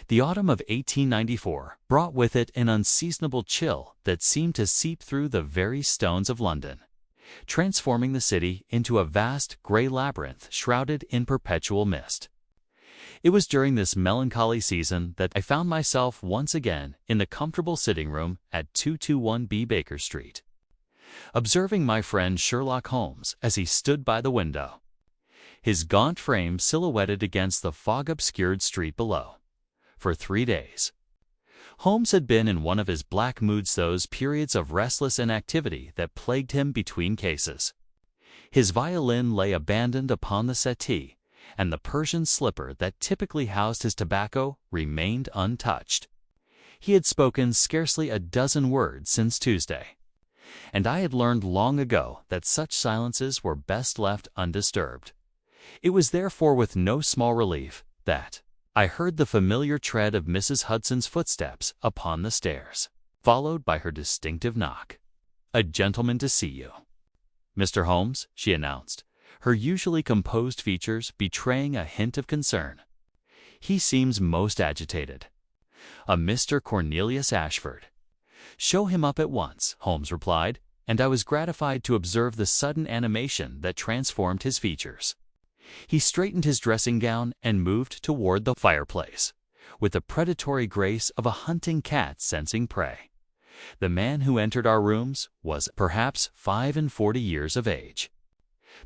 The autumn of 1894 brought with it an unseasonable chill that seemed to seep through the very stones of London, transforming the city into a vast gray labyrinth shrouded in perpetual mist. It was during this melancholy season that I found myself once again in the comfortable sitting room at 221B Baker Street, observing my friend Sherlock Holmes as he stood by the window, his gaunt frame silhouetted against the fog-obscured street below. For 3 days, Holmes had been in one of his black moods, those periods of restless inactivity that plagued him between cases. His violin lay abandoned upon the settee, and the Persian slipper that typically housed his tobacco remained untouched. He had spoken scarcely a dozen words since Tuesday, and I had learned long ago that such silences were best left undisturbed. It was therefore with no small relief that I heard the familiar tread of Mrs. Hudson's footsteps upon the stairs, followed by her distinctive knock. "A gentleman to see you." "Mr. Holmes," she announced, her usually composed features betraying a hint of concern. "He seems most agitated." "A Mr. Cornelius Ashford." "Show him up at once," Holmes replied, and I was gratified to observe the sudden animation that transformed his features. He straightened his dressing gown and moved toward the fireplace, with the predatory grace of a hunting cat sensing prey. The man who entered our rooms was perhaps 45 years of age,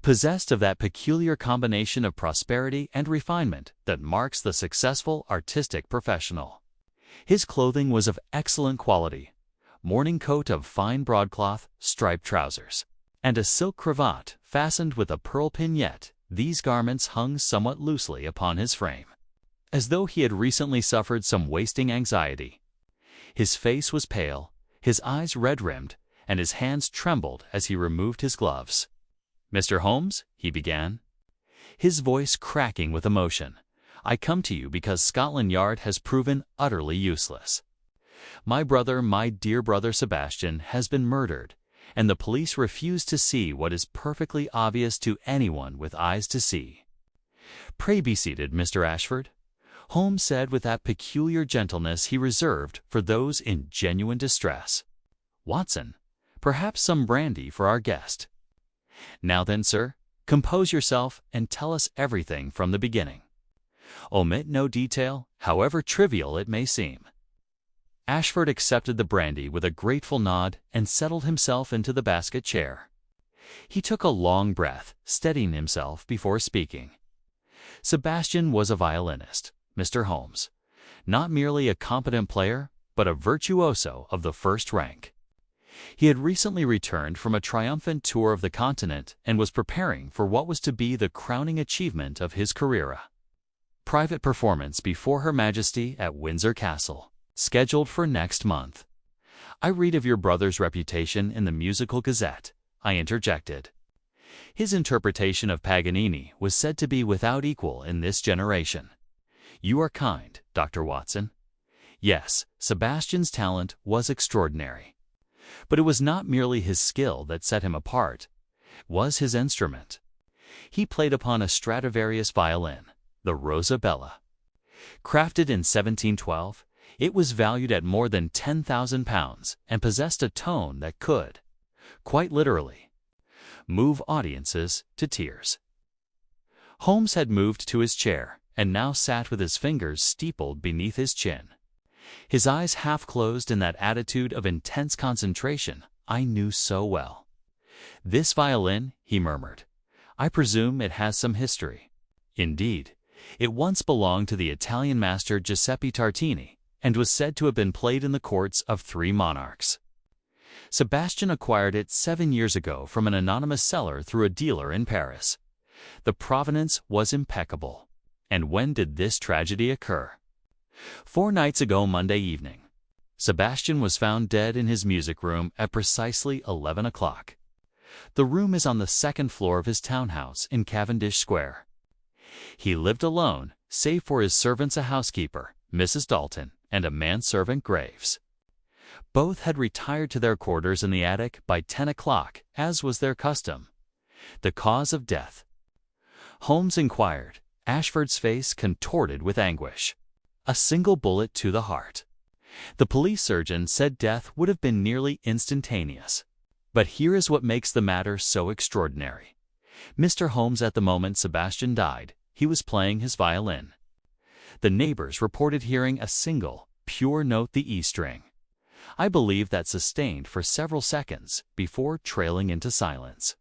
possessed of that peculiar combination of prosperity and refinement that marks the successful artistic professional. His clothing was of excellent quality: morning coat of fine broadcloth, striped trousers, and a silk cravat fastened with a pearl pinette. These garments hung somewhat loosely upon his frame, as though he had recently suffered some wasting anxiety. His face was pale, his eyes red-rimmed, and his hands trembled as he removed his gloves. "Mr. Holmes," he began, his voice cracking with emotion, "I come to you because Scotland Yard has proven utterly useless. My dear brother Sebastian, has been murdered, and the police refuse to see what is perfectly obvious to anyone with eyes to see." "Pray be seated, Mr. Ashford," Holmes said with that peculiar gentleness he reserved for those in genuine distress. "Watson, perhaps some brandy for our guest. Now then, sir, compose yourself and tell us everything from the beginning. Omit no detail, however trivial it may seem." Ashford accepted the brandy with a grateful nod and settled himself into the basket chair. He took a long breath, steadying himself before speaking. Sebastian was a violinist, Mr. Holmes, not merely a competent player, but a virtuoso of the first rank. He had recently returned from a triumphant tour of the continent and was preparing for what was to be the crowning achievement of his career: a private performance before Her Majesty at Windsor Castle, scheduled for next month. "I read of your brother's reputation in the Musical Gazette," I interjected. "His interpretation of Paganini was said to be without equal in this generation." "You are kind, Dr. Watson." Yes, Sebastian's talent was extraordinary. But it was not merely his skill that set him apart, it was his instrument. He played upon a Stradivarius violin, the Rosa Bella. Crafted in 1712, it was valued at more than £10,000 and possessed a tone that could, quite literally, move audiences to tears. Holmes had moved to his chair and now sat with his fingers steepled beneath his chin, his eyes half closed in that attitude of intense concentration I knew so well. "This violin," he murmured, "I presume it has some history." Indeed, it once belonged to the Italian master Giuseppe Tartini, and was said to have been played in the courts of 3 monarchs. Sebastian acquired it 7 years ago from an anonymous seller through a dealer in Paris. The provenance was impeccable. And when did this tragedy occur? 4 nights ago Monday evening. Sebastian was found dead in his music room at precisely 11 o'clock. The room is on the 2nd floor of his townhouse in Cavendish Square. He lived alone, save for his servants, a housekeeper, Mrs. Dalton, and a manservant, Graves. Both had retired to their quarters in the attic by 10 o'clock, as was their custom. "The cause of death?" Holmes inquired, Ashford's face contorted with anguish. a single bullet to the heart. The police surgeon said death would have been nearly instantaneous. But here is what makes the matter so extraordinary. Mr. Holmes, at the moment Sebastian died, he was playing his violin. The neighbors reported hearing a single, pure note, the E string. I believe that sustained for several seconds before trailing into silence.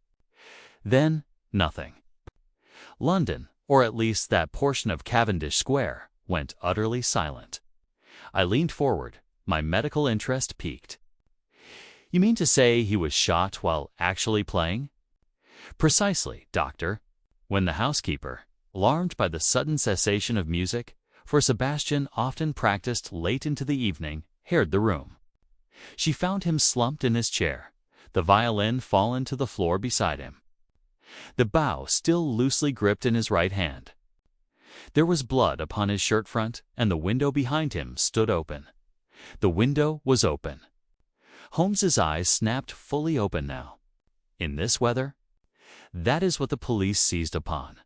Then, nothing. London, or at least that portion of Cavendish Square, went utterly silent. I leaned forward, my medical interest piqued. You mean to say he was shot while actually playing? Precisely, doctor. When the housekeeper, alarmed by the sudden cessation of music, for Sebastian often practiced late into the evening, entered the room. She found him slumped in his chair, the violin fallen to the floor beside him, the bow still loosely gripped in his right hand. There was blood upon his shirt front, and the window behind him stood open. The window was open. Holmes's eyes snapped fully open now. In this weather? That is what the police seized upon.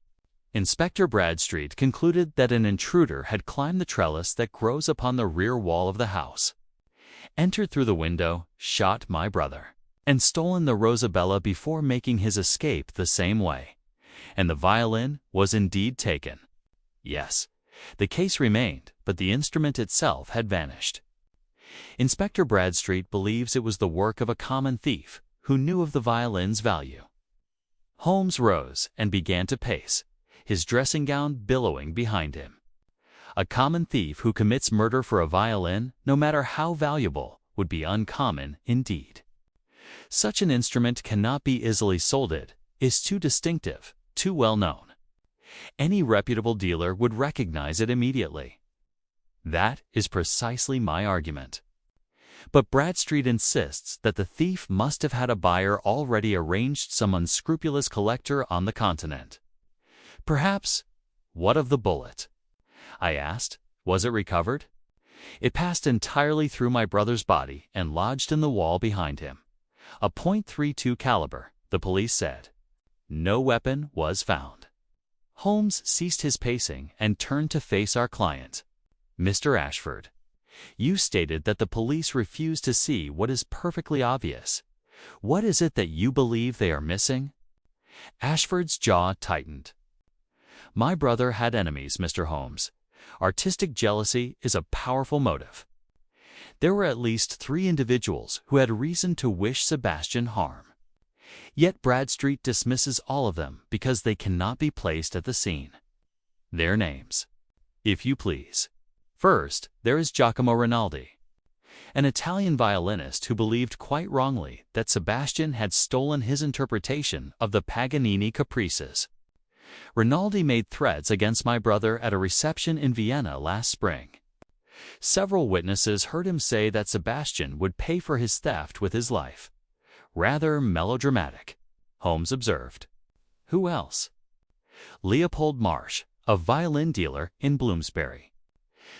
Inspector Bradstreet concluded that an intruder had climbed the trellis that grows upon the rear wall of the house, entered through the window, shot my brother, and stolen the Rosabella before making his escape the same way. And the violin was indeed taken. Yes, the case remained, but the instrument itself had vanished. Inspector Bradstreet believes it was the work of a common thief who knew of the violin's value. Holmes rose and began to pace, his dressing gown billowing behind him. A common thief who commits murder for a violin, no matter how valuable, would be uncommon indeed. Such an instrument cannot be easily sold. It is too distinctive, too well known. Any reputable dealer would recognize it immediately. That is precisely my argument. But Bradstreet insists that the thief must have had a buyer already arranged, some unscrupulous collector on the continent. Perhaps. What of the bullet? I asked. Was it recovered? It passed entirely through my brother's body and lodged in the wall behind him. A .32 caliber, the police said. No weapon was found. Holmes ceased his pacing and turned to face our client. Mr. Ashford, you stated that the police refused to see what is perfectly obvious. What is it that you believe they are missing? Ashford's jaw tightened. My brother had enemies, Mr. Holmes. Artistic jealousy is a powerful motive. There were at least 3 individuals who had reason to wish Sebastian harm. Yet Bradstreet dismisses all of them because they cannot be placed at the scene. Their names, if you please. First, there is Giacomo Rinaldi, an Italian violinist who believed quite wrongly that Sebastian had stolen his interpretation of the Paganini caprices. Rinaldi made threats against my brother at a reception in Vienna last spring. Several witnesses heard him say that Sebastian would pay for his theft with his life. Rather melodramatic, Holmes observed. Who else? Leopold Marsh, a violin dealer in Bloomsbury.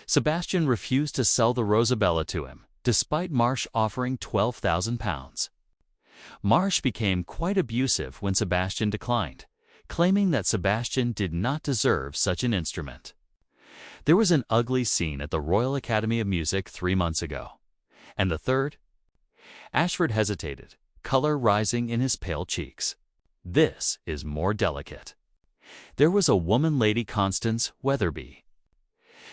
Sebastian refused to sell the Rosabella to him, despite Marsh offering £12,000. Marsh became quite abusive when Sebastian declined, claiming that Sebastian did not deserve such an instrument. There was an ugly scene at the Royal Academy of Music 3 months ago. And the third? Ashford hesitated, color rising in his pale cheeks. This is more delicate. There was a woman, Lady Constance Weatherby.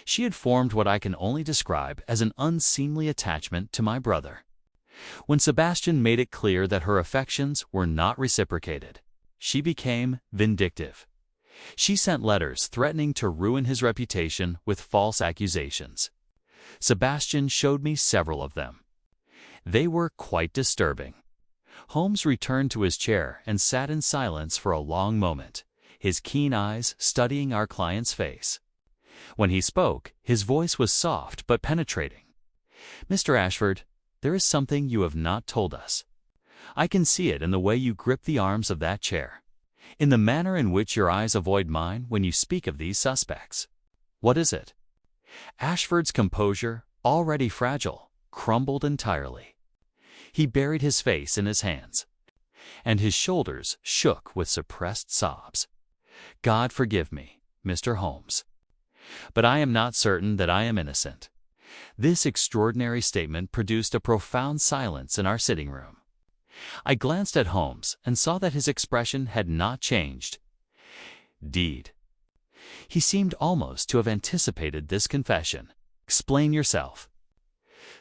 She had formed what I can only describe as an unseemly attachment to my brother. When Sebastian made it clear that her affections were not reciprocated, she became vindictive. She sent letters threatening to ruin his reputation with false accusations. Sebastian showed me several of them. They were quite disturbing. Holmes returned to his chair and sat in silence for a long moment, his keen eyes studying our client's face. When he spoke, his voice was soft but penetrating. Mr. Ashford, there is something you have not told us. I can see it in the way you grip the arms of that chair, in the manner in which your eyes avoid mine when you speak of these suspects. What is it? Ashford's composure, already fragile, crumbled entirely. He buried his face in his hands, and his shoulders shook with suppressed sobs. God forgive me, Mr. Holmes. But I am not certain that I am innocent." This extraordinary statement produced a profound silence in our sitting room. I glanced at Holmes and saw that his expression had not changed. Indeed, he seemed almost to have anticipated this confession. "Explain yourself."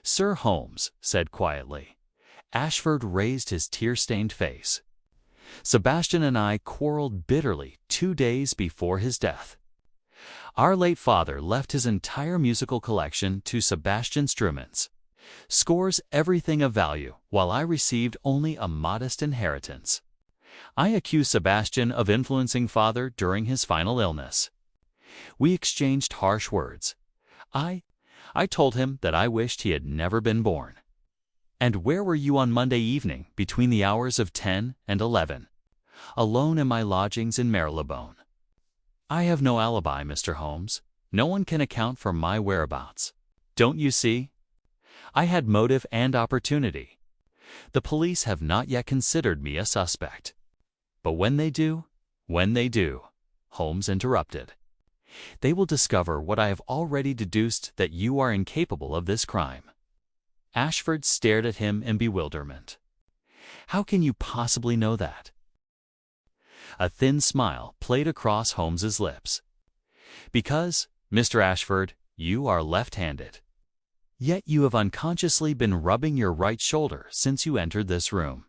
Sir Holmes said quietly. Ashford raised his tear-stained face. "Sebastian and I quarreled bitterly 2 days before his death. Our late father left his entire musical collection to Sebastian Strumens, scores everything of value, while I received only a modest inheritance. I accused Sebastian of influencing father during his final illness. We exchanged harsh words. I told him that I wished he had never been born." "And where were you on Monday evening between the hours of 10 and 11? "Alone in my lodgings in Marylebone." "I have no alibi, Mr. Holmes. No one can account for my whereabouts. Don't you see? I had motive and opportunity. The police have not yet considered me a suspect. But when they do, Holmes interrupted, they will discover what I have already deduced, that you are incapable of this crime." Ashford stared at him in bewilderment. "How can you possibly know that?" A thin smile played across Holmes's lips. "Because, Mr. Ashford, you are left-handed. Yet you have unconsciously been rubbing your right shoulder since you entered this room.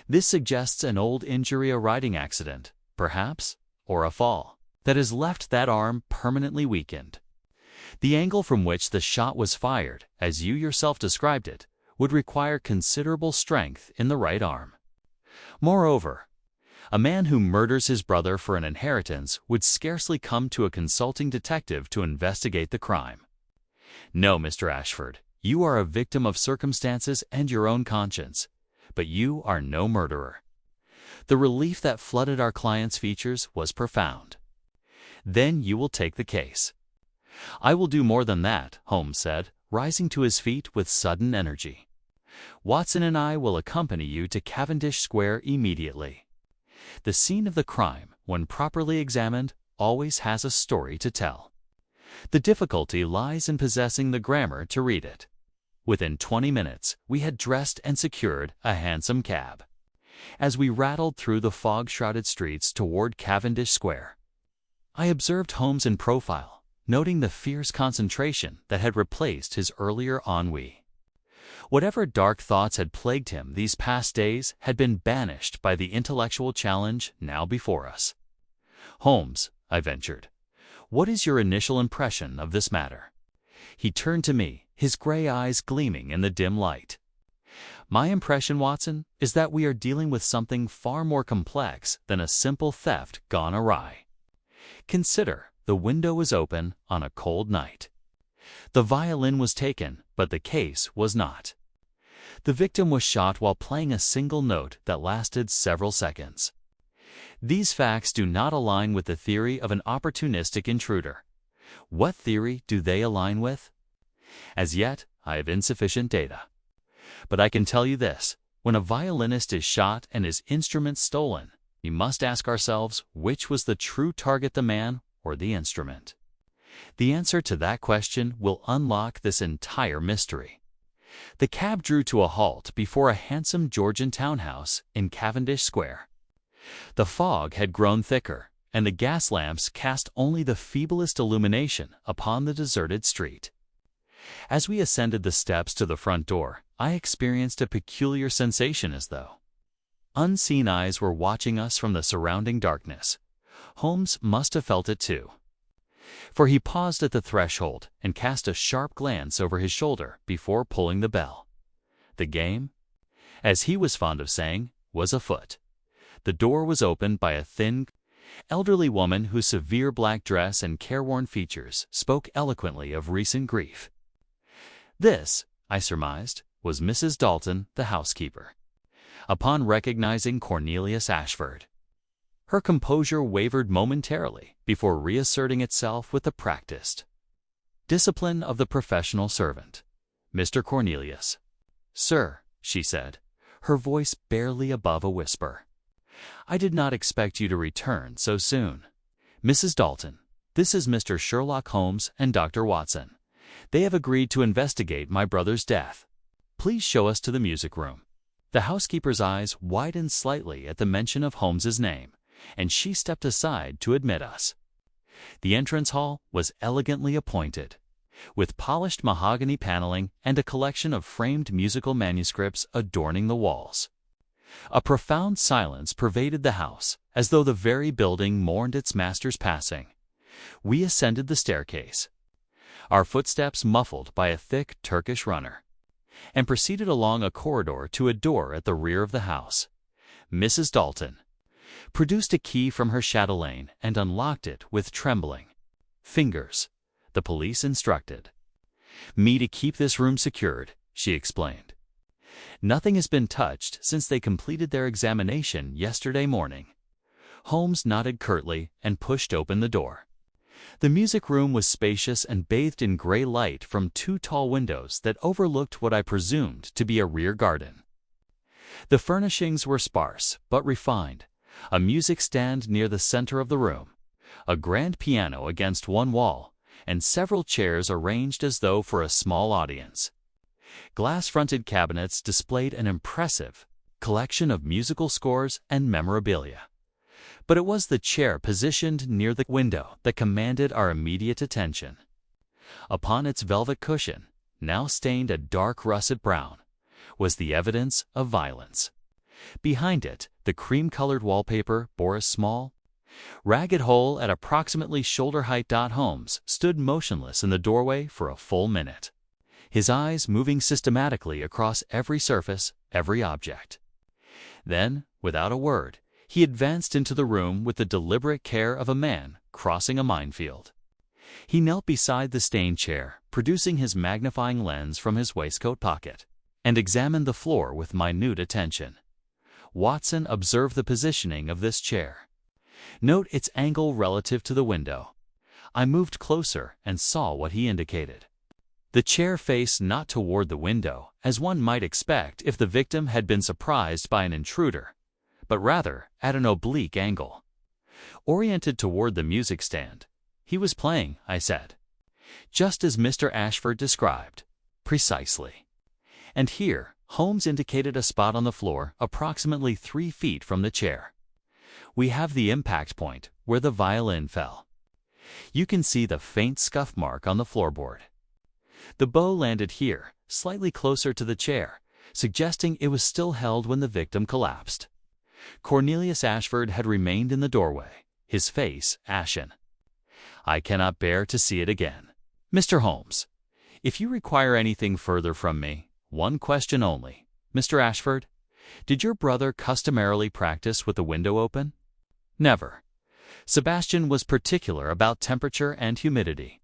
This suggests an old injury, a riding accident, perhaps, or a fall, that has left that arm permanently weakened. The angle from which the shot was fired, as you yourself described it, would require considerable strength in the right arm. Moreover, a man who murders his brother for an inheritance would scarcely come to a consulting detective to investigate the crime. No, Mr. Ashford, you are a victim of circumstances and your own conscience, but you are no murderer." The relief that flooded our client's features was profound. "Then you will take the case." "I will do more than that," Holmes said, rising to his feet with sudden energy. "Watson and I will accompany you to Cavendish Square immediately. The scene of the crime, when properly examined, always has a story to tell. The difficulty lies in possessing the grammar to read it." Within 20 minutes, we had dressed and secured a hansom cab. As we rattled through the fog-shrouded streets toward Cavendish Square, I observed Holmes in profile, noting the fierce concentration that had replaced his earlier ennui. Whatever dark thoughts had plagued him these past days had been banished by the intellectual challenge now before us. "Holmes," I ventured, "what is your initial impression of this matter?" He turned to me, his gray eyes gleaming in the dim light. "My impression, Watson, is that we are dealing with something far more complex than a simple theft gone awry. Consider, the window was open on a cold night. The violin was taken, but the case was not. The victim was shot while playing a single note that lasted several seconds. These facts do not align with the theory of an opportunistic intruder. What theory do they align with? As yet, I have insufficient data. But I can tell you this: when a violinist is shot and his instrument stolen, we must ask ourselves which was the true target, the man or the instrument. The answer to that question will unlock this entire mystery." The cab drew to a halt before a handsome Georgian townhouse in Cavendish Square. The fog had grown thicker, and the gas lamps cast only the feeblest illumination upon the deserted street. As we ascended the steps to the front door, I experienced a peculiar sensation, as though unseen eyes were watching us from the surrounding darkness. Holmes must have felt it too, for he paused at the threshold and cast a sharp glance over his shoulder before pulling the bell. The game, as he was fond of saying, was afoot. The door was opened by a thin, elderly woman whose severe black dress and careworn features spoke eloquently of recent grief. This, I surmised, was Mrs. Dalton, the housekeeper. Upon recognizing Cornelius Ashford, her composure wavered momentarily before reasserting itself with the practiced discipline of the professional servant. "Mr. Cornelius." "Sir," she said, her voice barely above a whisper. "I did not expect you to return so soon. Mrs. Dalton, This is Mr. Sherlock Holmes and Dr. Watson. They have agreed to investigate my brother's death. Please show us to the music room." The housekeeper's eyes widened slightly at the mention of Holmes's name, and she stepped aside to admit us. The entrance hall was elegantly appointed, with polished mahogany paneling and a collection of framed musical manuscripts adorning the walls. A profound silence pervaded the house, as though the very building mourned its master's passing. We ascended the staircase, our footsteps muffled by a thick Turkish runner, and proceeded along a corridor to a door at the rear of the house. Mrs. Dalton produced a key from her chatelaine and unlocked it with trembling fingers. The police instructed me to keep this room secured, she explained. Nothing has been touched since they completed their examination yesterday morning. Holmes nodded curtly and pushed open the door. The music room was spacious and bathed in gray light from two tall windows that overlooked what I presumed to be a rear garden. The furnishings were sparse but refined. A music stand near the center of the room, a grand piano against one wall, and several chairs arranged as though for a small audience. Glass-fronted cabinets displayed an impressive collection of musical scores and memorabilia. But it was the chair positioned near the window that commanded our immediate attention. Upon its velvet cushion, now stained a dark russet brown, was the evidence of violence. Behind it, the cream-colored wallpaper bore a small, ragged hole at approximately shoulder height. Holmes stood motionless in the doorway for a full minute, his eyes moving systematically across every surface, every object. Then, without a word, he advanced into the room with the deliberate care of a man crossing a minefield. He knelt beside the stained chair, producing his magnifying lens from his waistcoat pocket, and examined the floor with minute attention. Watson observed the positioning of this chair. "Note its angle relative to the window." I moved closer and saw what he indicated. The chair faced not toward the window, as one might expect if the victim had been surprised by an intruder, but rather at an oblique angle, oriented toward the music stand. "He was playing," I said. "Just as Mr. Ashford described." "Precisely." And here, Holmes indicated a spot on the floor approximately 3 feet from the chair. "We have the impact point where the violin fell. You can see the faint scuff mark on the floorboard. The bow landed here, slightly closer to the chair, suggesting it was still held when the victim collapsed. Cornelius Ashford had remained in the doorway, his face ashen. I cannot bear to see it again. Mr. Holmes, if you require anything further from me, one question only. Mr. Ashford, did your brother customarily practice with the window open?" "Never. Sebastian was particular about temperature and humidity.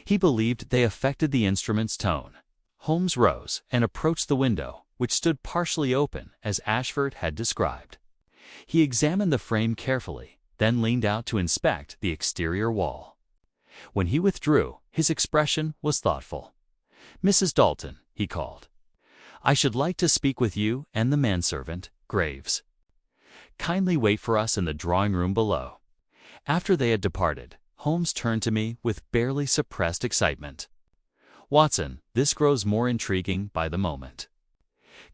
He believed they affected the instrument's tone." Holmes rose and approached the window, which stood partially open as Ashford had described. He examined the frame carefully, then leaned out to inspect the exterior wall. When he withdrew, his expression was thoughtful. "Mrs. Dalton," he called, "I should like to speak with you and the manservant, Graves. Kindly wait for us in the drawing-room below." After they had departed, Holmes turned to me with barely suppressed excitement. "Watson, this grows more intriguing by the moment.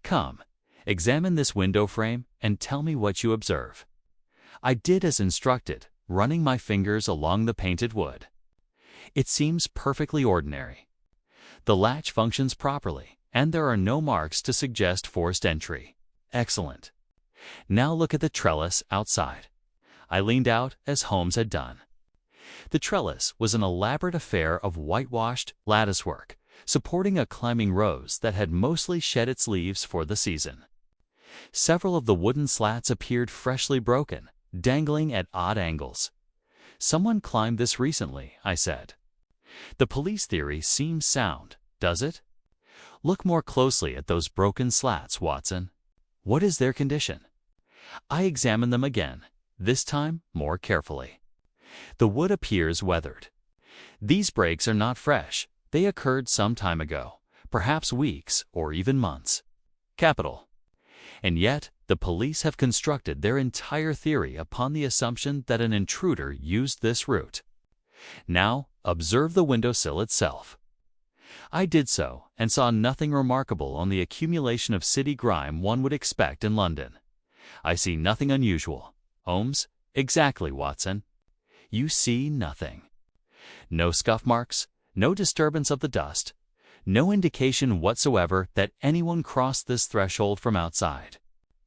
Come, examine this window frame and tell me what you observe." I did as instructed, running my fingers along the painted wood. "It seems perfectly ordinary. The latch functions properly, and there are no marks to suggest forced entry." "Excellent. Now look at the trellis outside." I leaned out as Holmes had done. The trellis was an elaborate affair of whitewashed latticework, supporting a climbing rose that had mostly shed its leaves for the season. Several of the wooden slats appeared freshly broken, dangling at odd angles. "Someone climbed this recently," I said. "The police theory seems sound, does it? Look more closely at those broken slats, Watson. What is their condition?" I examined them again, this time more carefully. The wood appears weathered. These breaks are not fresh. They occurred some time ago, perhaps weeks or even months. Capital. And yet, the police have constructed their entire theory upon the assumption that an intruder used this route. Now, observe the windowsill itself. I did so, and saw nothing remarkable on the accumulation of city grime one would expect in London. I see nothing unusual. Holmes? Exactly, Watson. You see nothing. No scuff marks, no disturbance of the dust, no indication whatsoever that anyone crossed this threshold from outside.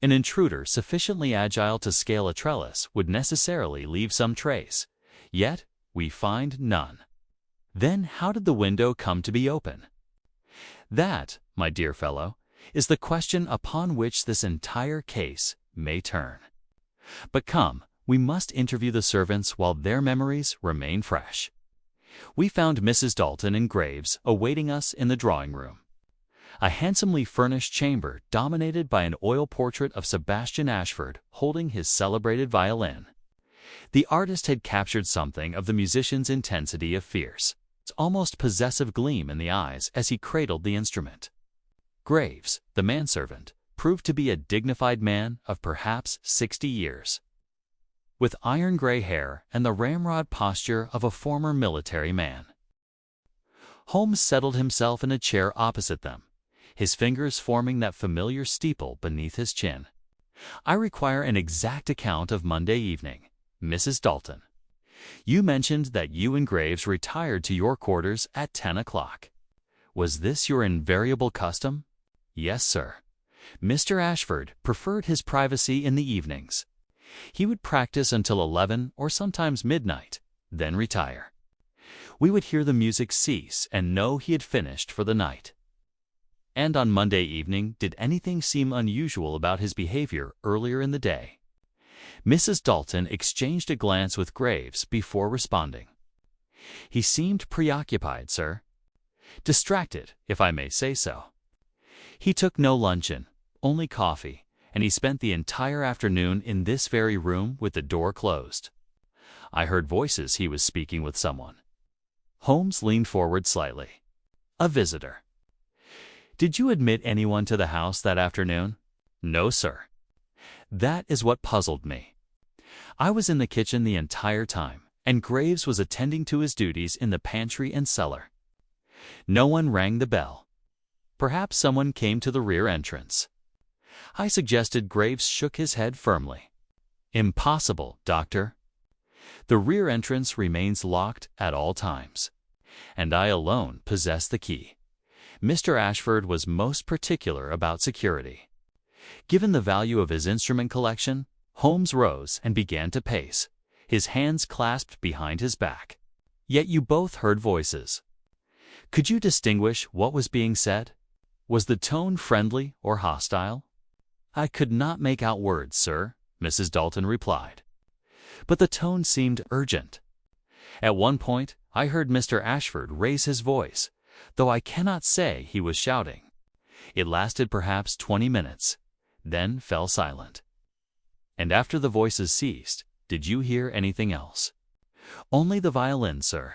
An intruder sufficiently agile to scale a trellis would necessarily leave some trace, yet we find none. Then how did the window come to be open? That, my dear fellow, is the question upon which this entire case may turn. But come, we must interview the servants while their memories remain fresh. We found Mrs. Dalton and Graves awaiting us in the drawing-room. A handsomely furnished chamber dominated by an oil portrait of Sebastian Ashford holding his celebrated violin. The artist had captured something of the musician's intensity of fierce, almost possessive gleam in the eyes as he cradled the instrument. Graves, the manservant, proved to be a dignified man of perhaps 60 years, with iron-gray hair and the ramrod posture of a former military man. Holmes settled himself in a chair opposite them, his fingers forming that familiar steeple beneath his chin. I require an exact account of Monday evening, Mrs. Dalton. You mentioned that you and Graves retired to your quarters at 10 o'clock. Was this your invariable custom? Yes, sir. Mr. Ashford preferred his privacy in the evenings. He would practice until 11 or sometimes midnight, then retire. We would hear the music cease and know he had finished for the night. And on Monday evening, did anything seem unusual about his behavior earlier in the day? Mrs. Dalton exchanged a glance with Graves before responding. He seemed preoccupied, sir. Distracted, if I may say so. He took no luncheon, only coffee, and he spent the entire afternoon in this very room with the door closed. I heard voices he was speaking with someone. Holmes leaned forward slightly. A visitor. Did you admit anyone to the house that afternoon? No, sir. That is what puzzled me. I was in the kitchen the entire time, and Graves was attending to his duties in the pantry and cellar. No one rang the bell. Perhaps someone came to the rear entrance. I suggested. Graves shook his head firmly. Impossible, Doctor. The rear entrance remains locked at all times, and I alone possess the key. Mr. Ashford was most particular about security. Given the value of his instrument collection, Holmes rose and began to pace, his hands clasped behind his back. Yet you both heard voices. Could you distinguish what was being said? Was the tone friendly or hostile? I could not make out words, sir, Mrs. Dalton replied. But the tone seemed urgent. At one point, I heard Mr. Ashford raise his voice, though I cannot say he was shouting. It lasted perhaps 20 minutes, then fell silent. And after the voices ceased, did you hear anything else? Only the violin, sir.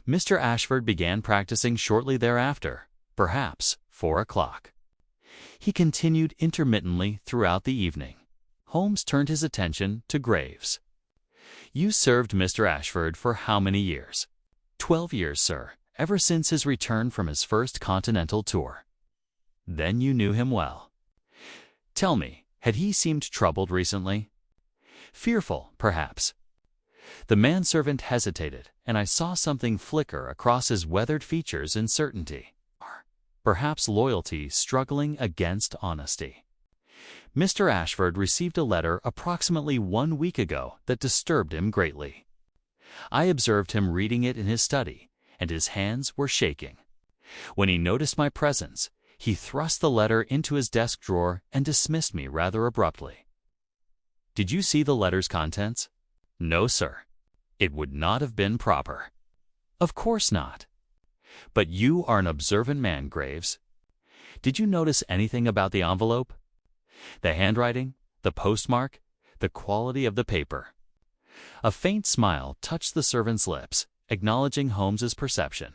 Mr. Ashford began practicing shortly thereafter, perhaps 4 o'clock. He continued intermittently throughout the evening. Holmes turned his attention to Graves. You served Mr. Ashford for how many years? 12 years, sir, ever since his return from his first continental tour. Then you knew him well. Tell me, had he seemed troubled recently? Fearful, perhaps. The manservant hesitated, and I saw something flicker across his weathered features in certainty. Perhaps loyalty struggling against honesty. Mr. Ashford received a letter approximately 1 week ago that disturbed him greatly. I observed him reading it in his study, and his hands were shaking. When he noticed my presence, he thrust the letter into his desk drawer and dismissed me rather abruptly. Did you see the letter's contents? No, sir. It would not have been proper. Of course not. But you are an observant man, Graves. Did you notice anything about the envelope? The handwriting, the postmark, the quality of the paper? A faint smile touched the servant's lips, acknowledging Holmes's perception.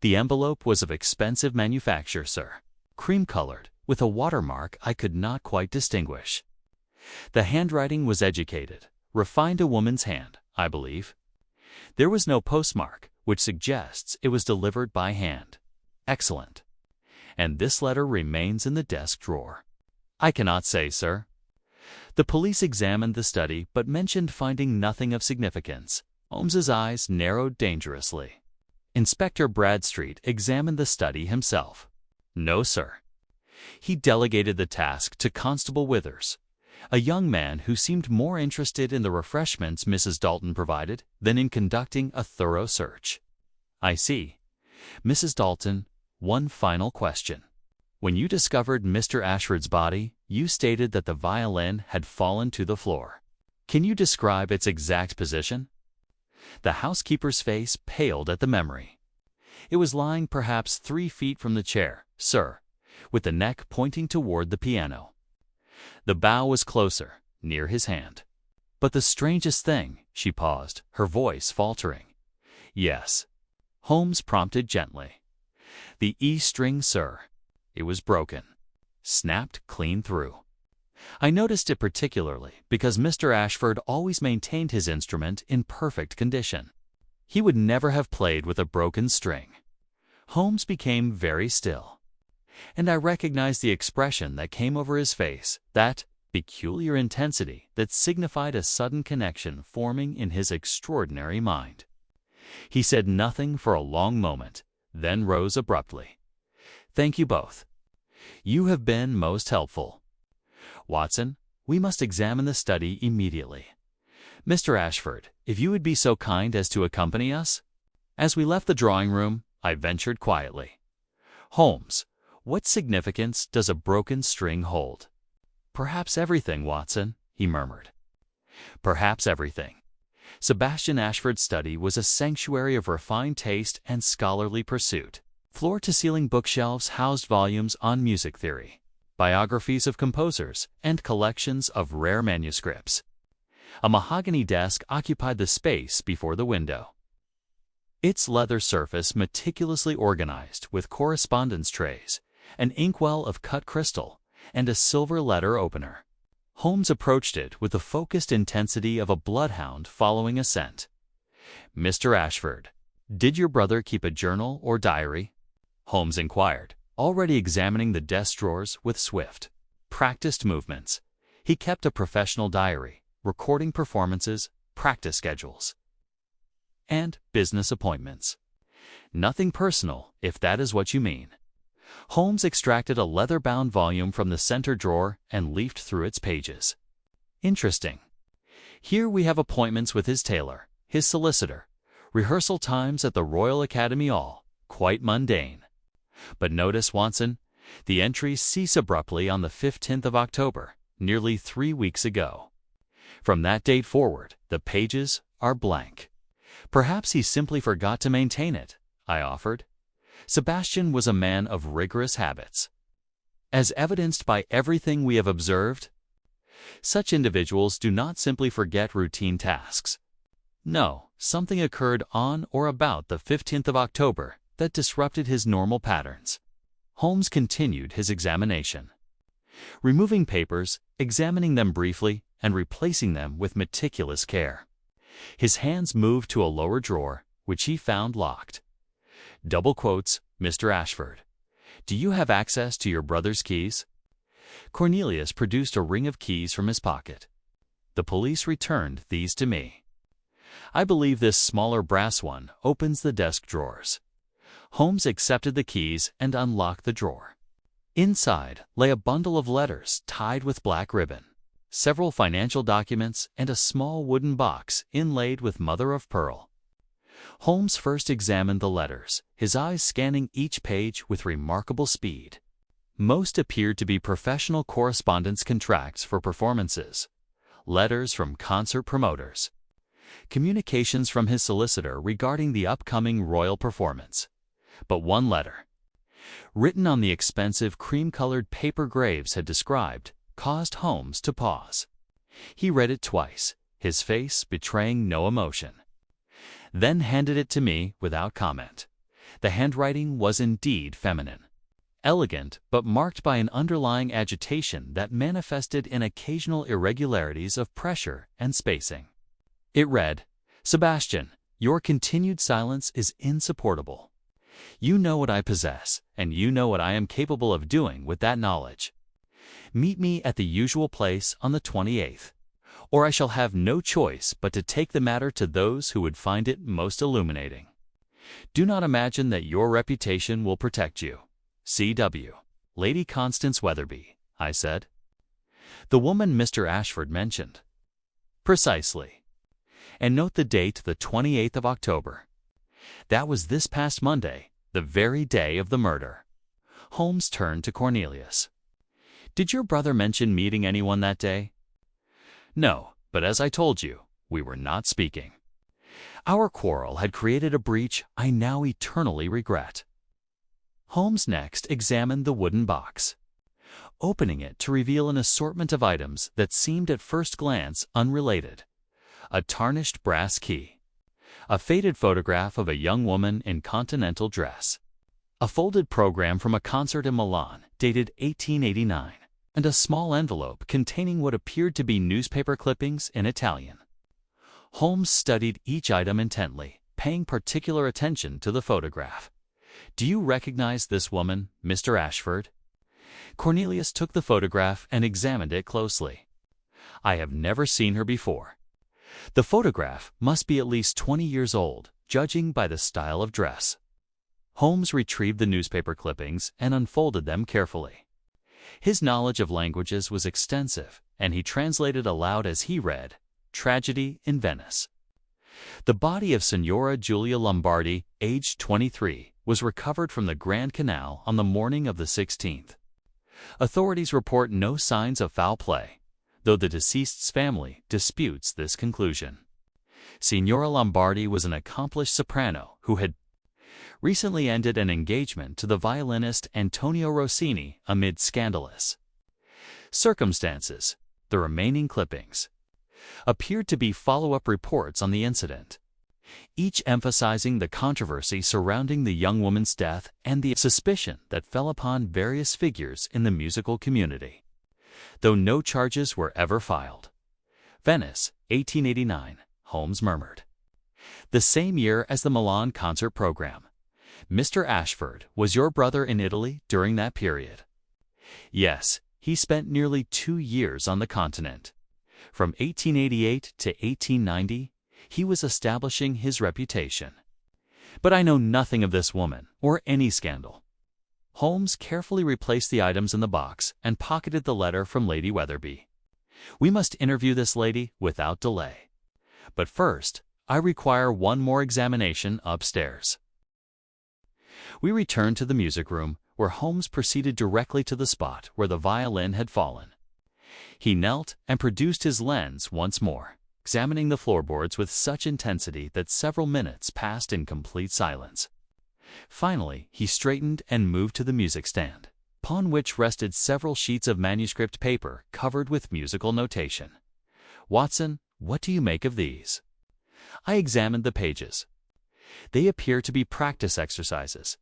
The envelope was of expensive manufacture, sir, cream-colored, with a watermark I could not quite distinguish. The handwriting was educated, refined, a woman's hand, I believe. There was no postmark, which suggests it was delivered by hand. Excellent. And this letter remains in the desk drawer. I cannot say, sir. The police examined the study but mentioned finding nothing of significance. Holmes's eyes narrowed dangerously. Inspector Bradstreet examined the study himself. No, sir. He delegated the task to Constable Withers, a young man who seemed more interested in the refreshments Mrs. Dalton provided than in conducting a thorough search. I see. Mrs. Dalton, one final question. When you discovered Mr. Ashford's body, you stated that the violin had fallen to the floor. Can you describe its exact position? The housekeeper's face paled at the memory. It was lying perhaps 3 feet from the chair, sir, with the neck pointing toward the piano. The bow was closer, near his hand. But the strangest thing, she paused, her voice faltering. Yes. Holmes prompted gently. The E string, sir. It was broken. Snapped clean through. I noticed it particularly because Mr. Ashford always maintained his instrument in perfect condition. He would never have played with a broken string. Holmes became very still, and I recognized the expression that came over his face, that peculiar intensity that signified a sudden connection forming in his extraordinary mind. He said nothing for a long moment, then rose abruptly. Thank you both. You have been most helpful. Watson, we must examine the study immediately. Mr. Ashford, if you would be so kind as to accompany us? As we left the drawing room, I ventured quietly. Holmes, what significance does a broken string hold? Perhaps everything, Watson, he murmured. Perhaps everything. Sebastian Ashford's study was a sanctuary of refined taste and scholarly pursuit. Floor-to-ceiling bookshelves housed volumes on music theory, biographies of composers, and collections of rare manuscripts. A mahogany desk occupied the space before the window, its leather surface meticulously organized with correspondence trays, an inkwell of cut crystal, and a silver letter opener. Holmes approached it with the focused intensity of a bloodhound following a scent. Mr. Ashford, did your brother keep a journal or diary? Holmes inquired, already examining the desk drawers with swift, practiced movements. He kept a professional diary, recording performances, practice schedules, and business appointments. Nothing personal, if that is what you mean. Holmes extracted a leather-bound volume from the center drawer and leafed through its pages. Interesting. Here we have appointments with his tailor, his solicitor, rehearsal times at the Royal Academy Hall, quite mundane. But notice, Watson, the entries cease abruptly on the 15th of October, nearly 3 weeks ago. From that date forward, the pages are blank. Perhaps he simply forgot to maintain it, I offered. Sebastian was a man of rigorous habits, as evidenced by everything we have observed. Such individuals do not simply forget routine tasks. No, something occurred on or about the 15th of October that disrupted his normal patterns. Holmes continued his examination, removing papers, examining them briefly, and replacing them with meticulous care. His hands moved to a lower drawer, which he found locked. Double quotes, Mr. Ashford. Do you have access to your brother's keys? Cornelius produced a ring of keys from his pocket. The police returned these to me. I believe this smaller brass one opens the desk drawers. Holmes accepted the keys and unlocked the drawer. Inside lay a bundle of letters tied with black ribbon, several financial documents, and a small wooden box inlaid with mother-of-pearl. Holmes first examined the letters, his eyes scanning each page with remarkable speed. Most appeared to be professional correspondence contracts for performances, letters from concert promoters, communications from his solicitor regarding the upcoming royal performance. But one letter, written on the expensive cream-colored paper Graves had described, caused Holmes to pause. He read it twice, his face betraying no emotion, then handed it to me without comment. The handwriting was indeed feminine, elegant but marked by an underlying agitation that manifested in occasional irregularities of pressure and spacing. It read, Sebastian, Your continued silence is insupportable. You know what I possess, and you know what I am capable of doing with that knowledge. Meet me at the usual place on the 28th, or I shall have no choice but to take the matter to those who would find it most illuminating. Do not imagine that your reputation will protect you. C.W. Lady Constance Weatherby, I said. The woman Mr. Ashford mentioned. Precisely. And note the date, the 28th of October. That was this past Monday, the very day of the murder. Holmes turned to Cornelius. Did your brother mention meeting anyone that day? No, but as I told you, we were not speaking. Our quarrel had created a breach I now eternally regret. Holmes next examined the wooden box, opening it to reveal an assortment of items that seemed at first glance unrelated. A tarnished brass key, a faded photograph of a young woman in continental dress, a folded program from a concert in Milan dated 1889, and a small envelope containing what appeared to be newspaper clippings in Italian. Holmes studied each item intently, paying particular attention to the photograph. Do you recognize this woman, Mr. Ashford? Cornelius took the photograph and examined it closely. I have never seen her before. The photograph must be at least 20 years old, judging by the style of dress. Holmes retrieved the newspaper clippings and unfolded them carefully. His knowledge of languages was extensive, and he translated aloud as he read, "Tragedy in Venice." The body of Signora Giulia Lombardi, aged 23, was recovered from the Grand Canal on the morning of the 16th. Authorities report no signs of foul play, though the deceased's family disputes this conclusion. Signora Lombardi was an accomplished soprano who had recently ended an engagement to the violinist Antonio Rossini amid scandalous circumstances. The remaining clippings appeared to be follow-up reports on the incident, each emphasizing the controversy surrounding the young woman's death and the suspicion that fell upon various figures in the musical community, though no charges were ever filed. Venice, 1889, Holmes murmured. The same year as the Milan concert program. Mr. Ashford, was your brother in Italy during that period? Yes, he spent nearly 2 years on the continent. From 1888 to 1890, he was establishing his reputation. But I know nothing of this woman or any scandal. Holmes carefully replaced the items in the box and pocketed the letter from Lady Weatherby. We must interview this lady without delay. But first, I require one more examination upstairs. We returned to the music room, where Holmes proceeded directly to the spot where the violin had fallen. He knelt and produced his lens once more, examining the floorboards with such intensity that several minutes passed in complete silence. Finally, he straightened and moved to the music stand, upon which rested several sheets of manuscript paper covered with musical notation. Watson, what do you make of these? I examined the pages. They appear to be practice exercises,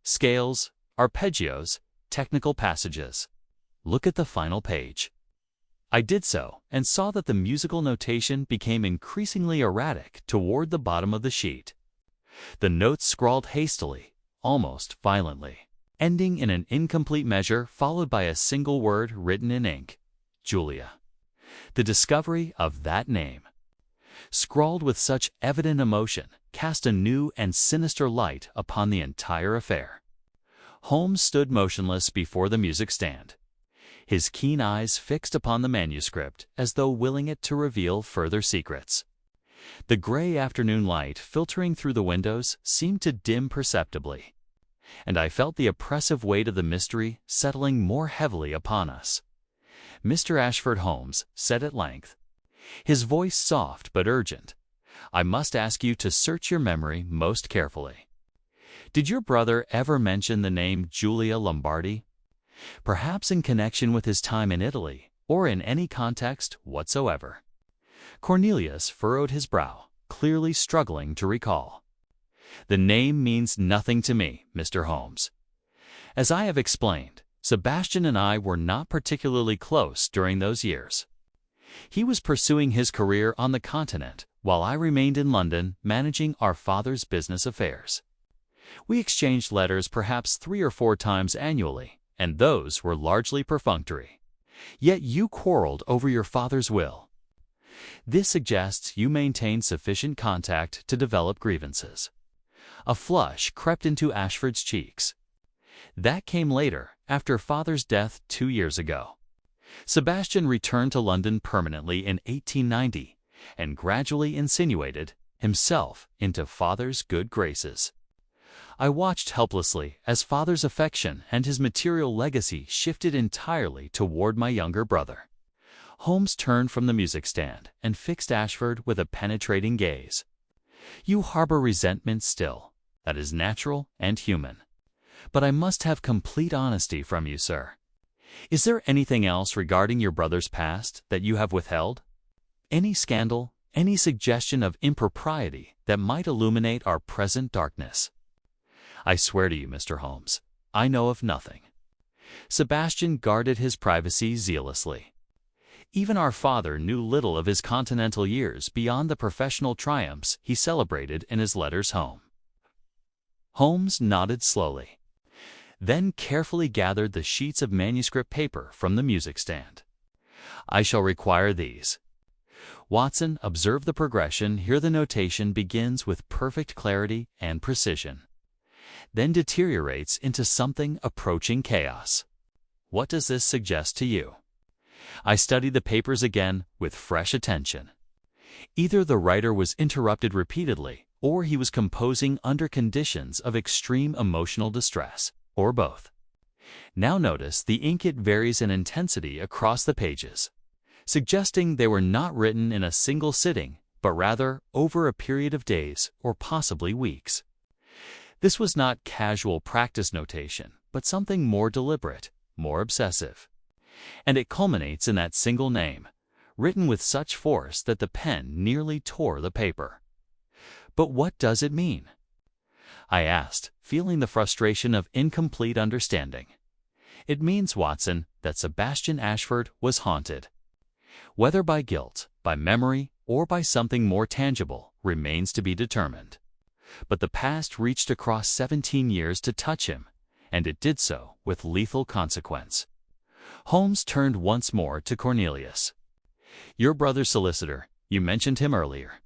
scales, arpeggios, technical passages. Look at the final page. I did so, and saw that the musical notation became increasingly erratic toward the bottom of the sheet. The notes scrawled hastily, almost violently, ending in an incomplete measure followed by a single word written in ink, Julia. The discovery of that name, scrawled with such evident emotion, cast a new and sinister light upon the entire affair. Holmes stood motionless before the music stand, his keen eyes fixed upon the manuscript as though willing it to reveal further secrets. The gray afternoon light filtering through the windows seemed to dim perceptibly, and I felt the oppressive weight of the mystery settling more heavily upon us. Mr. Ashford Holmes said at length, his voice soft but urgent, I must ask you to search your memory most carefully. Did your brother ever mention the name Giulia Lombardi? Perhaps in connection with his time in Italy, or in any context whatsoever. Cornelius furrowed his brow, clearly struggling to recall. The name means nothing to me, Mr. Holmes. As I have explained, Sebastian and I were not particularly close during those years. He was pursuing his career on the continent, while I remained in London managing our father's business affairs. We exchanged letters perhaps 3 or 4 times annually, and those were largely perfunctory. Yet you quarreled over your father's will. This suggests you maintained sufficient contact to develop grievances. A flush crept into Ashford's cheeks. That came later, after father's death 2 years ago. Sebastian returned to London permanently in 1890 and gradually insinuated himself into father's good graces. I watched helplessly as father's affection and his material legacy shifted entirely toward my younger brother. Holmes turned from the music stand and fixed Ashford with a penetrating gaze. "You harbor resentment still. That is natural and human. But I must have complete honesty from you, sir. Is there anything else regarding your brother's past that you have withheld? Any scandal, any suggestion of impropriety that might illuminate our present darkness?" "I swear to you, Mr. Holmes, I know of nothing." Sebastian guarded his privacy zealously. Even our father knew little of his continental years beyond the professional triumphs he celebrated in his letters home. Holmes nodded slowly, then carefully gathered the sheets of manuscript paper from the music stand. "I shall require these. Watson, observe the progression. Here the notation begins with perfect clarity and precision, then deteriorates into something approaching chaos. What does this suggest to you?" I studied the papers again with fresh attention. Either the writer was interrupted repeatedly, or he was composing under conditions of extreme emotional distress, or both. Now notice the ink varies in intensity across the pages, suggesting they were not written in a single sitting, but rather over a period of days or possibly weeks. This was not casual practice notation, but something more deliberate, more obsessive. And it culminates in that single name, written with such force that the pen nearly tore the paper. "But what does it mean?" I asked, feeling the frustration of incomplete understanding. "It means, Watson, that Sebastian Ashford was haunted. Whether by guilt, by memory, or by something more tangible, remains to be determined. But the past reached across 17 years to touch him, and it did so with lethal consequence." Holmes turned once more to Cornelius. "Your brother's solicitor, you mentioned him earlier.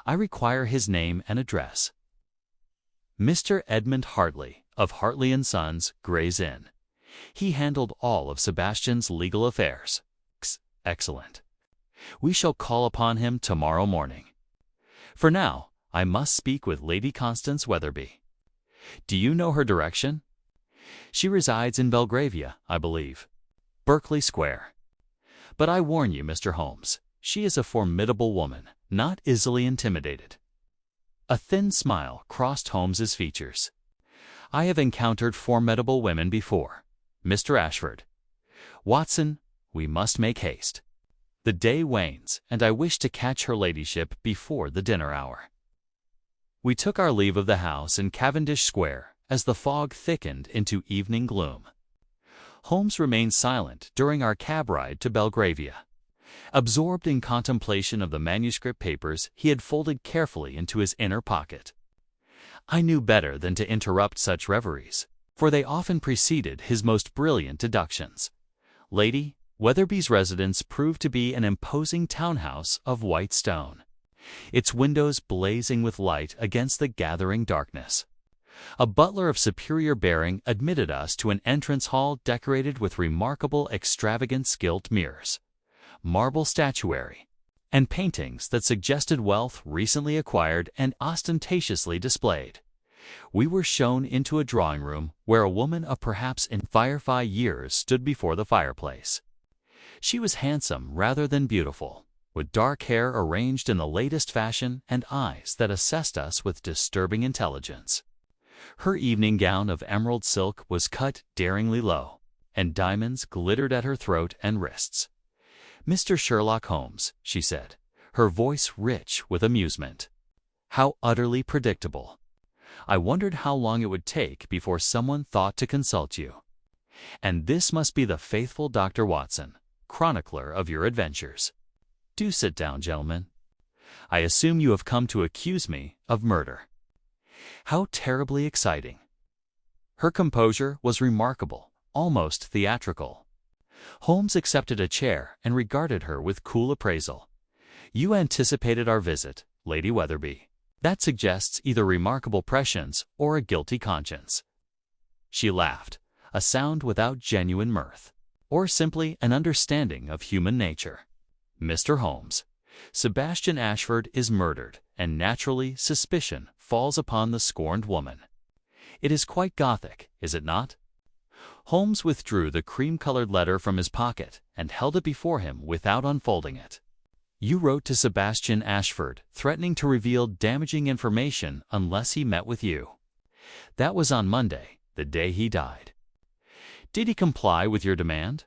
I require his name and address." "Mr. Edmund Hartley, of Hartley & Sons, Gray's Inn. He handled all of Sebastian's legal affairs." "Excellent. We shall call upon him tomorrow morning. For now, I must speak with Lady Constance Weatherby. Do you know her direction?" "She resides in Belgravia, I believe. Berkeley Square. But I warn you, Mr. Holmes, she is a formidable woman, not easily intimidated." A thin smile crossed Holmes's features. "I have encountered formidable women before, Mr. Ashford. Watson, we must make haste. The day wanes, and I wish to catch her ladyship before the dinner hour." We took our leave of the house in Cavendish Square as the fog thickened into evening gloom. Holmes remained silent during our cab ride to Belgravia. Absorbed in contemplation of the manuscript papers he had folded carefully into his inner pocket. I knew better than to interrupt such reveries, for they often preceded his most brilliant deductions. Lady Weatherby's residence proved to be an imposing townhouse of white stone, its windows blazing with light against the gathering darkness. A butler of superior bearing admitted us to an entrance hall decorated with remarkable extravagant gilt mirrors, marble statuary, and paintings that suggested wealth recently acquired and ostentatiously displayed. We were shown into a drawing room where a woman of perhaps in Firefly years stood before the fireplace. She was handsome rather than beautiful, with dark hair arranged in the latest fashion and eyes that assessed us with disturbing intelligence. Her evening gown of emerald silk was cut daringly low, and diamonds glittered at her throat and wrists. "Mr. Sherlock Holmes," she said, her voice rich with amusement. How utterly predictable. I wondered how long it would take before someone thought to consult you. And this must be the faithful Dr. Watson, chronicler of your adventures. Do sit down, gentlemen. I assume you have come to accuse me of murder. How terribly exciting. Her composure was remarkable, almost theatrical. Holmes accepted a chair and regarded her with cool appraisal. You anticipated our visit, Lady Weatherby. That suggests either remarkable prescience or a guilty conscience. She laughed, a sound without genuine mirth, or simply an understanding of human nature. Mr. Holmes, Sebastian Ashford is murdered, and naturally suspicion falls upon the scorned woman. It is quite Gothic, is it not? Holmes withdrew the cream-colored letter from his pocket and held it before him without unfolding it. You wrote to Sebastian Ashford, threatening to reveal damaging information unless he met with you. That was on Monday, the day he died. Did he comply with your demand?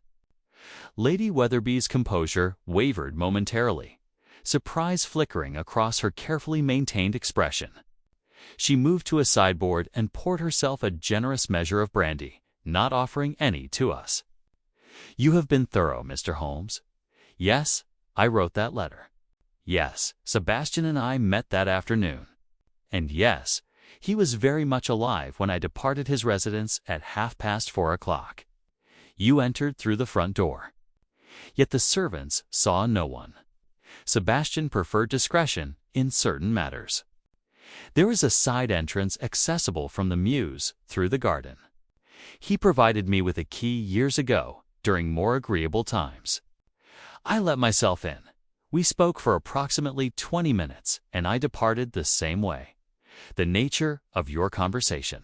Lady Weatherby's composure wavered momentarily, surprise flickering across her carefully maintained expression. She moved to a sideboard and poured herself a generous measure of brandy, not offering any to us. You have been thorough, Mr. Holmes. Yes, I wrote that letter. Yes, Sebastian and I met that afternoon. And yes, he was very much alive when I departed his residence at 4:30. You entered through the front door. Yet the servants saw no one. Sebastian preferred discretion in certain matters. There is a side entrance accessible from the mews through the garden. He provided me with a key years ago, during more agreeable times. I let myself in. We spoke for approximately 20 minutes, and I departed the same way. The nature of your conversation.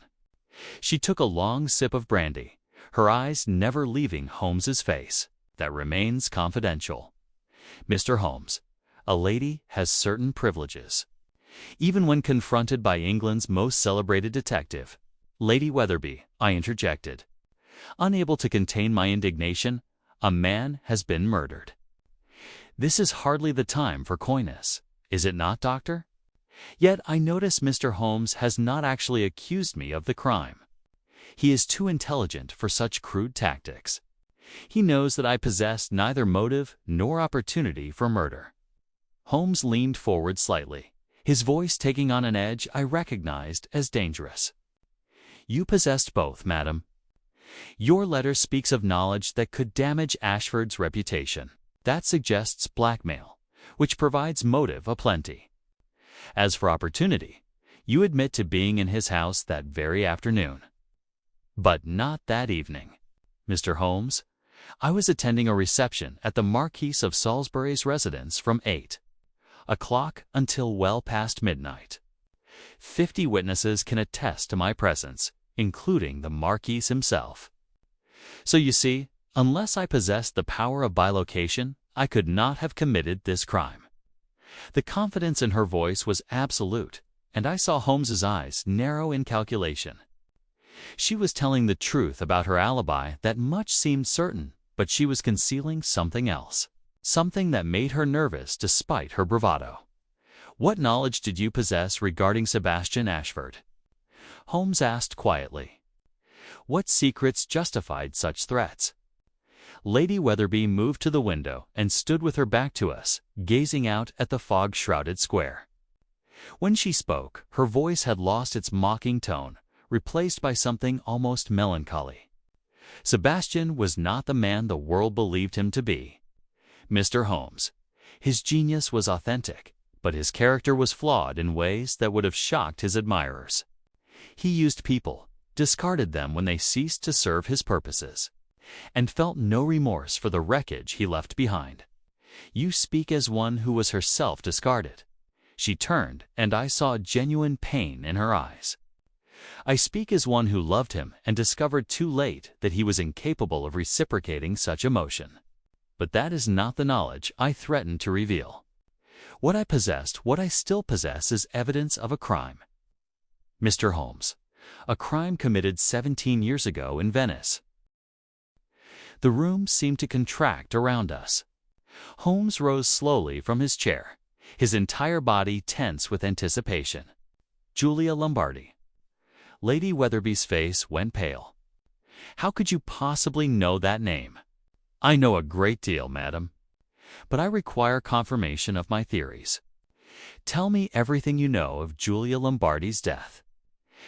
She took a long sip of brandy, her eyes never leaving Holmes's face. That remains confidential. Mr. Holmes, a lady has certain privileges. Even when confronted by England's most celebrated detective, Lady Weatherby, I interjected. Unable to contain my indignation, a man has been murdered. This is hardly the time for coyness, is it not, Doctor? Yet I notice Mr. Holmes has not actually accused me of the crime. He is too intelligent for such crude tactics. He knows that I possess neither motive nor opportunity for murder. Holmes leaned forward slightly, his voice taking on an edge I recognized as dangerous. You possessed both, madam. Your letter speaks of knowledge that could damage Ashford's reputation. That suggests blackmail, which provides motive aplenty. As for opportunity, you admit to being in his house that very afternoon. But not that evening. Mr. Holmes, I was attending a reception at the Marquis of Salisbury's residence from 8 o'clock until well past midnight. 50 witnesses can attest to my presence, including the Marquis himself. So you see, unless I possessed the power of bilocation, I could not have committed this crime. The confidence in her voice was absolute, and I saw Holmes's eyes narrow in calculation. She was telling the truth about her alibi that much seemed certain, but she was concealing something else, something that made her nervous despite her bravado. What knowledge did you possess regarding Sebastian Ashford? Holmes asked quietly. What secrets justified such threats? Lady Weatherby moved to the window and stood with her back to us, gazing out at the fog-shrouded square. When she spoke, her voice had lost its mocking tone, replaced by something almost melancholy. Sebastian was not the man the world believed him to be. Mr. Holmes, his genius was authentic, but his character was flawed in ways that would have shocked his admirers. He used people, discarded them when they ceased to serve his purposes, and felt no remorse for the wreckage he left behind. You speak as one who was herself discarded. She turned, and I saw genuine pain in her eyes. I speak as one who loved him and discovered too late that he was incapable of reciprocating such emotion. But that is not the knowledge I threatened to reveal. What I possessed, what I still possess, is evidence of a crime. Mr. Holmes, a crime committed 17 years ago in Venice. The room seemed to contract around us. Holmes rose slowly from his chair, his entire body tense with anticipation. Julia Lombardi. Lady Weatherby's face went pale. How could you possibly know that name? I know a great deal, madam, but I require confirmation of my theories. Tell me everything you know of Julia Lombardi's death."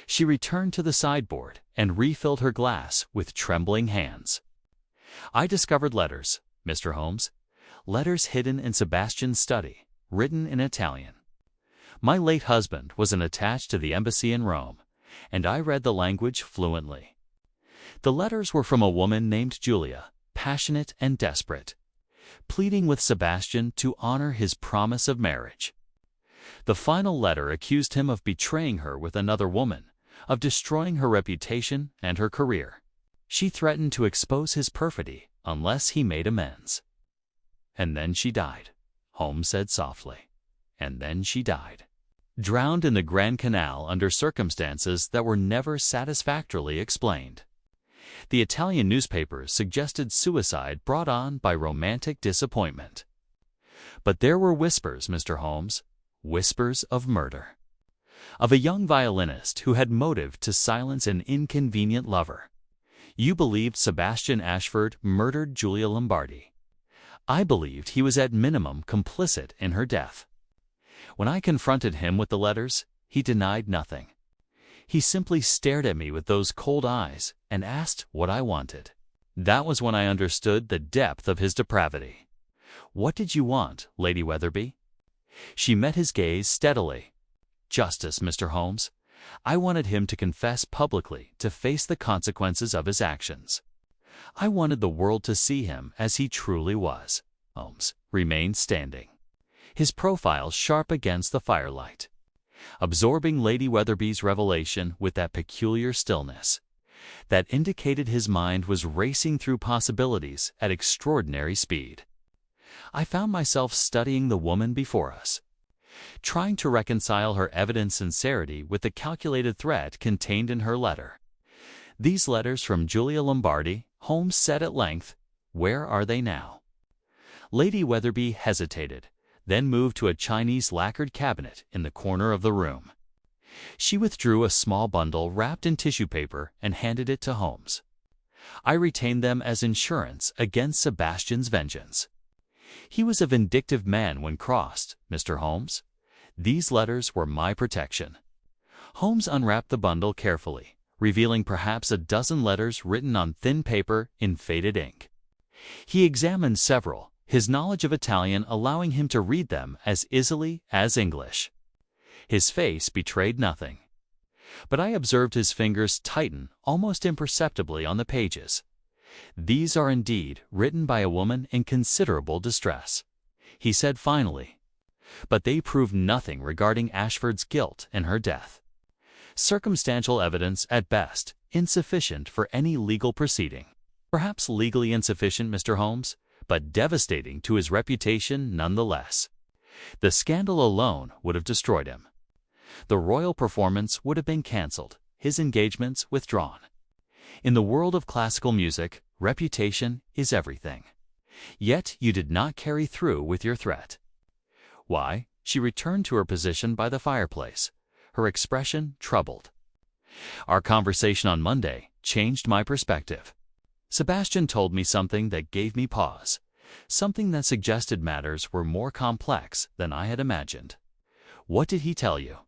She returned to the sideboard and refilled her glass with trembling hands. "I discovered letters, Mr. Holmes, letters hidden in Sebastian's study, written in Italian. My late husband was attached to the embassy in Rome, and I read the language fluently. The letters were from a woman named Julia, passionate and desperate, pleading with Sebastian to honor his promise of marriage. The final letter accused him of betraying her with another woman, of destroying her reputation and her career. She threatened to expose his perfidy unless he made amends. And then she died," Holmes said softly. "And then she died. Drowned in the Grand Canal under circumstances that were never satisfactorily explained. The Italian newspapers suggested suicide brought on by romantic disappointment. But there were whispers, Mr. Holmes, whispers of murder. Of a young violinist who had motive to silence an inconvenient lover. You believed Sebastian Ashford murdered Julia Lombardi. I believed he was at minimum complicit in her death. When I confronted him with the letters, he denied nothing. He simply stared at me with those cold eyes and asked what I wanted. That was when I understood the depth of his depravity. What did you want, Lady Weatherby?" She met his gaze steadily. "Justice, Mr. Holmes. I wanted him to confess publicly to face the consequences of his actions. I wanted the world to see him as he truly was." Holmes remained standing, his profile sharp against the firelight, absorbing Lady Weatherby's revelation with that peculiar stillness that indicated his mind was racing through possibilities at extraordinary speed. I found myself studying the woman before us, trying to reconcile her evident sincerity with the calculated threat contained in her letter. "These letters from Julia Lombardi," Holmes said at length, "where are they now?" Lady Weatherby hesitated, then moved to a Chinese lacquered cabinet in the corner of the room. She withdrew a small bundle wrapped in tissue paper and handed it to Holmes. "I retained them as insurance against Sebastian's vengeance. He was a vindictive man when crossed, Mr. Holmes. These letters were my protection." Holmes unwrapped the bundle carefully, revealing perhaps a dozen letters written on thin paper in faded ink. He examined several, his knowledge of Italian allowing him to read them as easily as English. His face betrayed nothing, but I observed his fingers tighten almost imperceptibly on the pages. "These are indeed written by a woman in considerable distress," he said finally, "but they prove nothing regarding Ashford's guilt in her death. Circumstantial evidence at best, insufficient for any legal proceeding. Perhaps legally insufficient, Mr. Holmes, but devastating to his reputation nonetheless. The scandal alone would have destroyed him. The royal performance would have been cancelled, his engagements withdrawn. In the world of classical music, reputation is everything. Yet you did not carry through with your threat." "Why?" She returned to her position by the fireplace, her expression troubled. "Our conversation on Monday changed my perspective. Sebastian told me something that gave me pause, something that suggested matters were more complex than I had imagined." "What did he tell you?"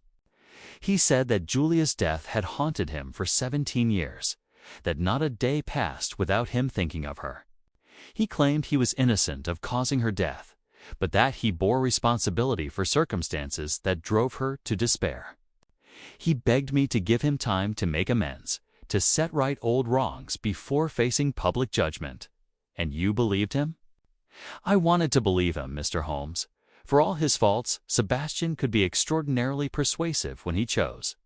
"He said that Julia's death had haunted him for 17 years, that not a day passed without him thinking of her. He claimed he was innocent of causing her death, but that he bore responsibility for circumstances that drove her to despair. He begged me to give him time to make amends, to set right old wrongs before facing public judgment. And you believed him?" "I wanted to believe him, Mr. Holmes. For all his faults, Sebastian could be extraordinarily persuasive when he chose.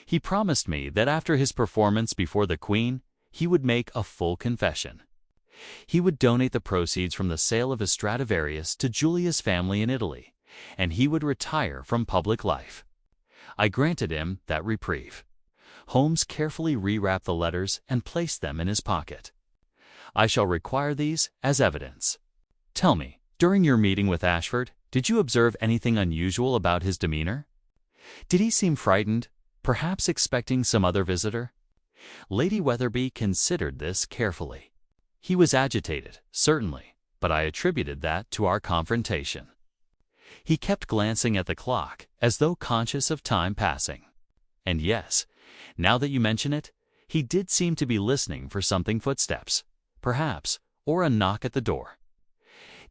He promised me that after his performance before the Queen, he would make a full confession. He would donate the proceeds from the sale of his Stradivarius to Julia's family in Italy, and he would retire from public life. I granted him that reprieve." Holmes carefully rewrapped the letters and placed them in his pocket. "I shall require these as evidence. Tell me, during your meeting with Ashford, did you observe anything unusual about his demeanor? Did he seem frightened, perhaps expecting some other visitor?" Lady Weatherby considered this carefully. "He was agitated, certainly, but I attributed that to our confrontation." He kept glancing at the clock, as though conscious of time passing. And yes, now that you mention it, he did seem to be listening for something footsteps, perhaps, or a knock at the door.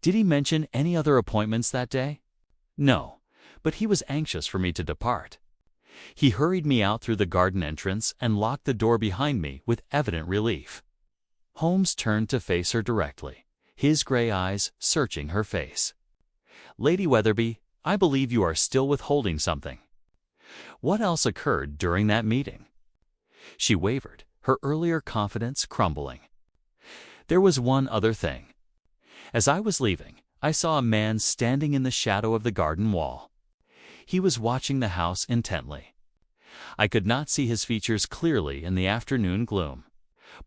Did he mention any other appointments that day? No, but he was anxious for me to depart. He hurried me out through the garden entrance and locked the door behind me with evident relief. Holmes turned to face her directly, his gray eyes searching her face. "Lady Weatherby, I believe you are still withholding something. What else occurred during that meeting?" She wavered, her earlier confidence crumbling. "There was one other thing. As I was leaving, I saw a man standing in the shadow of the garden wall. He was watching the house intently. I could not see his features clearly in the afternoon gloom,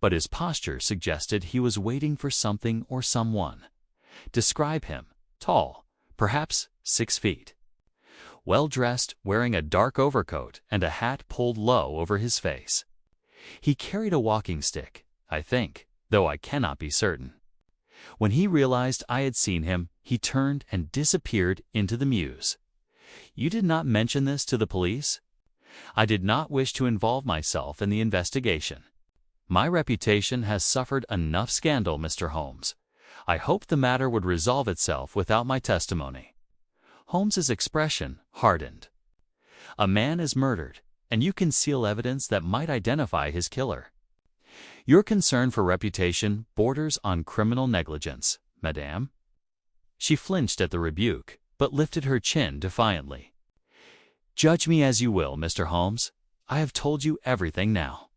but his posture suggested he was waiting for something or someone. Describe him: tall, perhaps 6 feet. Well-dressed, wearing a dark overcoat and a hat pulled low over his face. He carried a walking stick, I think, though I cannot be certain. When he realized I had seen him, he turned and disappeared into the mews. You did not mention this to the police?" "I did not wish to involve myself in the investigation. My reputation has suffered enough scandal, Mr. Holmes. I hoped the matter would resolve itself without my testimony." Holmes's expression hardened. "A man is murdered, and you conceal evidence that might identify his killer. Your concern for reputation borders on criminal negligence, madame." She flinched at the rebuke, but lifted her chin defiantly. "Judge me as you will, Mr. Holmes. I have told you everything now.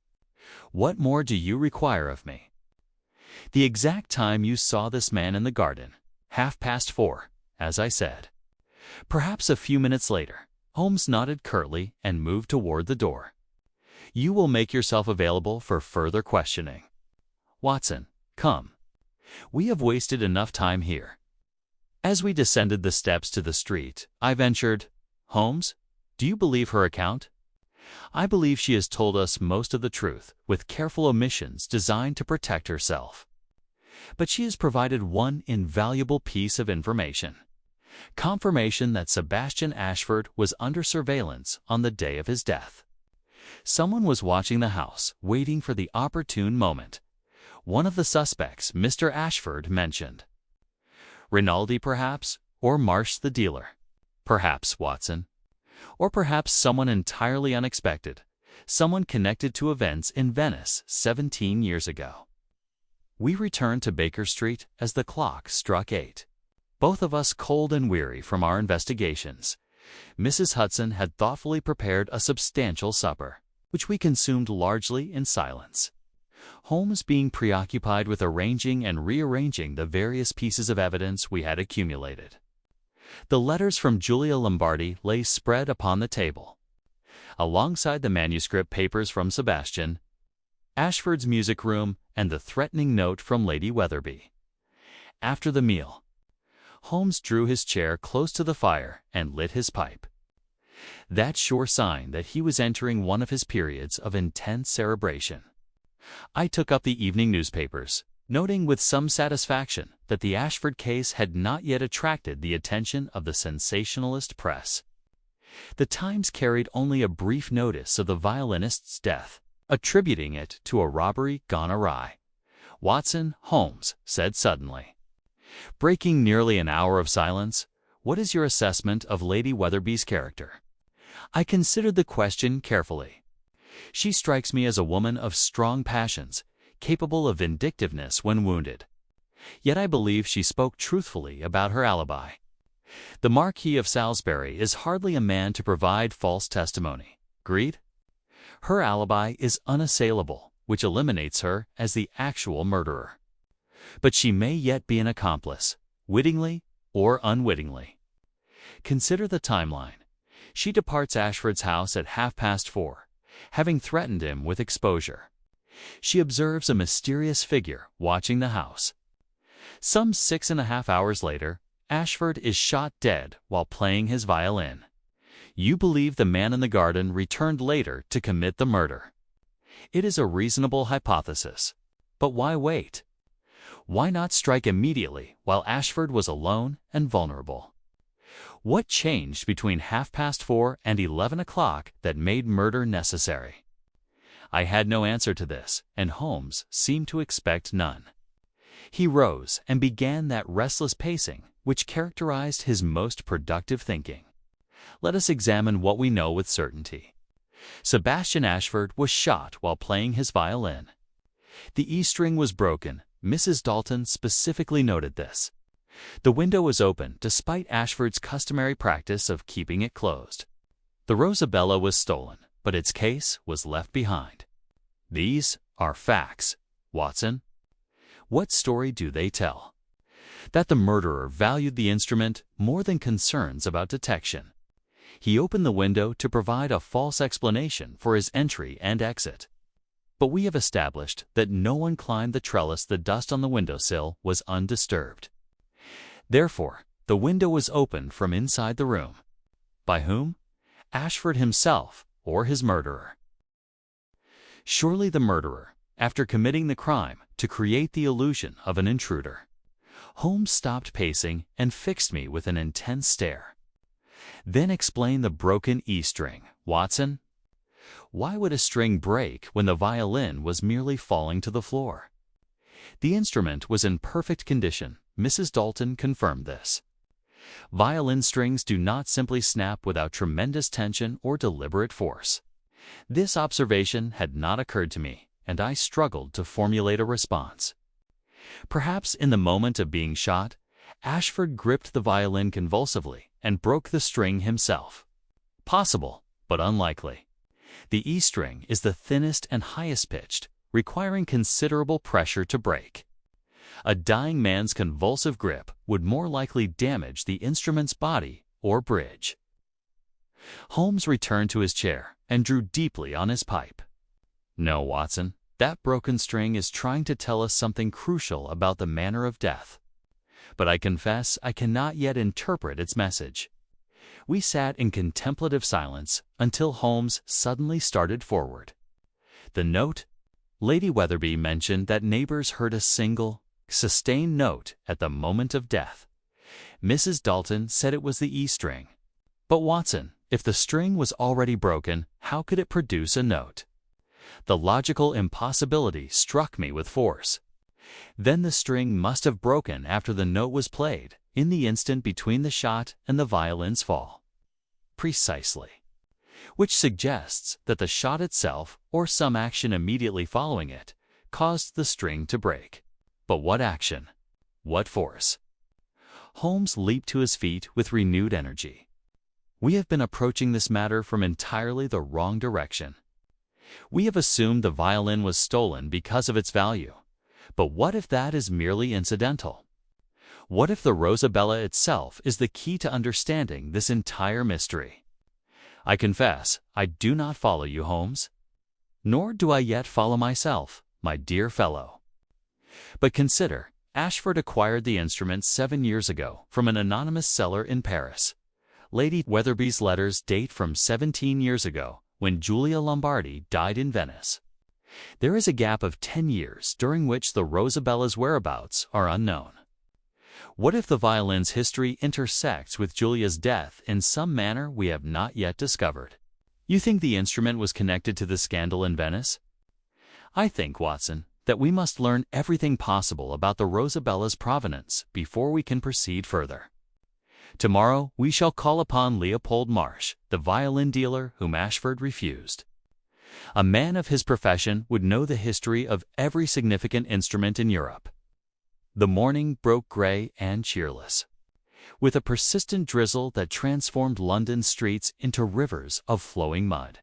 What more do you require of me?" "The exact time you saw this man in the garden, 4:30, as I said. Perhaps a few minutes later." Holmes nodded curtly and moved toward the door. "You will make yourself available for further questioning. Watson, come. We have wasted enough time here." As we descended the steps to the street, I ventured, "Holmes, do you believe her account?" "I believe she has told us most of the truth, with careful omissions designed to protect herself. But she has provided one invaluable piece of information: confirmation that Sebastian Ashford was under surveillance on the day of his death. Someone was watching the house, waiting for the opportune moment. One of the suspects Mr. Ashford mentioned. Rinaldi, perhaps, or Marsh the dealer. Perhaps, Watson. Or perhaps someone entirely unexpected, someone connected to events in Venice 17 years ago." We returned to Baker Street as the clock struck 8. Both of us cold and weary from our investigations. Mrs. Hudson had thoughtfully prepared a substantial supper, which we consumed largely in silence, Holmes being preoccupied with arranging and rearranging the various pieces of evidence we had accumulated. The letters from Julia Lombardi lay spread upon the table, alongside the manuscript papers from Sebastian, Ashford's music room, and the threatening note from Lady Weatherby. After the meal, Holmes drew his chair close to the fire and lit his pipe. That sure sign that he was entering one of his periods of intense cerebration. I took up the evening newspapers, noting with some satisfaction that the Ashford case had not yet attracted the attention of the sensationalist press. The Times carried only a brief notice of the violinist's death, attributing it to a robbery gone awry. Watson, Holmes said suddenly, breaking nearly an hour of silence, "What is your assessment of Lady Weatherby's character?" I considered the question carefully. She strikes me as a woman of strong passions, capable of vindictiveness when wounded. Yet I believe she spoke truthfully about her alibi. The Marquis of Salisbury is hardly a man to provide false testimony. Agreed? Her alibi is unassailable, which eliminates her as the actual murderer. But she may yet be an accomplice, wittingly or unwittingly. Consider the timeline. She departs Ashford's house at 4:30, having threatened him with exposure. She observes a mysterious figure watching the house. Some 6.5 hours later, Ashford is shot dead while playing his violin. You believe the man in the garden returned later to commit the murder. It is a reasonable hypothesis. But why wait? Why not strike immediately while Ashford was alone and vulnerable? What changed between 4:30 and 11 o'clock that made murder necessary? I had no answer to this, and Holmes seemed to expect none. He rose and began that restless pacing which characterized his most productive thinking. Let us examine what we know with certainty. Sebastian Ashford was shot while playing his violin. The E string was broken. Mrs. Dalton specifically noted this. The window was open despite Ashford's customary practice of keeping it closed. The Rosabella was stolen, but its case was left behind. These are facts, Watson. What story do they tell? That the murderer valued the instrument more than concerns about detection. He opened the window to provide a false explanation for his entry and exit. But we have established that no one climbed the trellis. The dust on the windowsill was undisturbed. Therefore, the window was opened from inside the room. By whom? Ashford himself or his murderer. Surely the murderer, after committing the crime to create the illusion of an intruder. Holmes stopped pacing and fixed me with an intense stare. Then explain the broken E string, Watson. Why would a string break when the violin was merely falling to the floor? The instrument was in perfect condition. Mrs. Dalton confirmed this. Violin strings do not simply snap without tremendous tension or deliberate force. This observation had not occurred to me, and I struggled to formulate a response. Perhaps in the moment of being shot, Ashford gripped the violin convulsively and broke the string himself. Possible, but unlikely. The E string is the thinnest and highest pitched, requiring considerable pressure to break. A dying man's convulsive grip would more likely damage the instrument's body or bridge. Holmes returned to his chair and drew deeply on his pipe. No, Watson, that broken string is trying to tell us something crucial about the manner of death. But I confess I cannot yet interpret its message. We sat in contemplative silence until Holmes suddenly started forward. The note? Lady Weatherby mentioned that neighbors heard a single, sustained note at the moment of death. Mrs. Dalton said it was the E string. But Watson, if the string was already broken, how could it produce a note? The logical impossibility struck me with force. Then the string must have broken after the note was played, in the instant between the shot and the violin's fall. Precisely. Which suggests that the shot itself, or some action immediately following it, caused the string to break. But what action? What force? Holmes leaped to his feet with renewed energy. We have been approaching this matter from entirely the wrong direction. We have assumed the violin was stolen because of its value. But what if that is merely incidental? What if the Rosabella itself is the key to understanding this entire mystery? I confess, I do not follow you, Holmes. Nor do I yet follow myself, my dear fellow. But consider, Ashford acquired the instrument 7 years ago from an anonymous seller in Paris. Lady Weatherby's letters date from 17 years ago, when Julia Lombardi died in Venice. There is a gap of 10 years during which the Rosabella's whereabouts are unknown. What if the violin's history intersects with Julia's death in some manner we have not yet discovered? You think the instrument was connected to the scandal in Venice? I think, Watson, that we must learn everything possible about the Rosabella's provenance before we can proceed further. Tomorrow we shall call upon Leopold Marsh, the violin dealer whom Ashford refused. A man of his profession would know the history of every significant instrument in Europe. The morning broke gray and cheerless, with a persistent drizzle that transformed London's streets into rivers of flowing mud.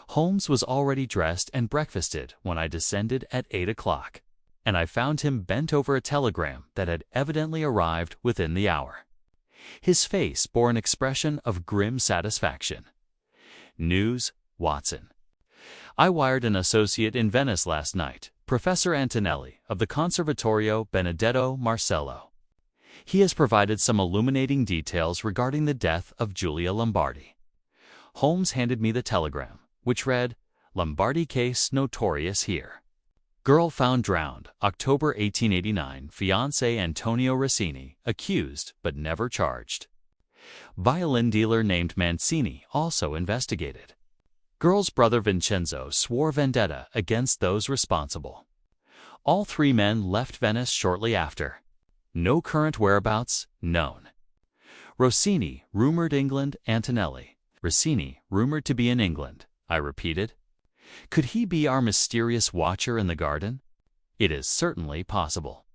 Holmes was already dressed and breakfasted when I descended at 8 o'clock, and I found him bent over a telegram that had evidently arrived within the hour. His face bore an expression of grim satisfaction. News, Watson. I wired an associate in Venice last night, Professor Antonelli of the Conservatorio Benedetto Marcello. He has provided some illuminating details regarding the death of Julia Lombardi. Holmes handed me the telegram, which read, Lombardi case notorious here. Girl found drowned, October 1889, fiancé Antonio Rossini, accused but never charged. Violin dealer named Mancini also investigated. Girl's brother Vincenzo swore vendetta against those responsible. All three men left Venice shortly after. No current whereabouts known. Rossini, rumored England. Antonelli. Rossini, rumored to be in England, I repeated. Could he be our mysterious watcher in the garden? It is certainly possible.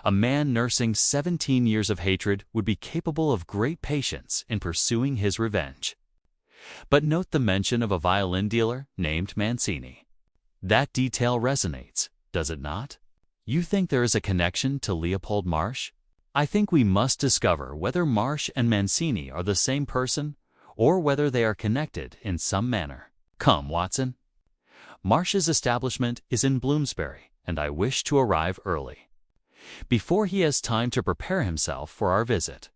A man nursing 17 years of hatred would be capable of great patience in pursuing his revenge. But note the mention of a violin dealer named Mancini. That detail resonates, does it not? You think there is a connection to Leopold Marsh? I think we must discover whether Marsh and Mancini are the same person, or whether they are connected in some manner. Come, Watson. Marsh's establishment is in Bloomsbury, and I wish to arrive early, before he has time to prepare himself for our visit.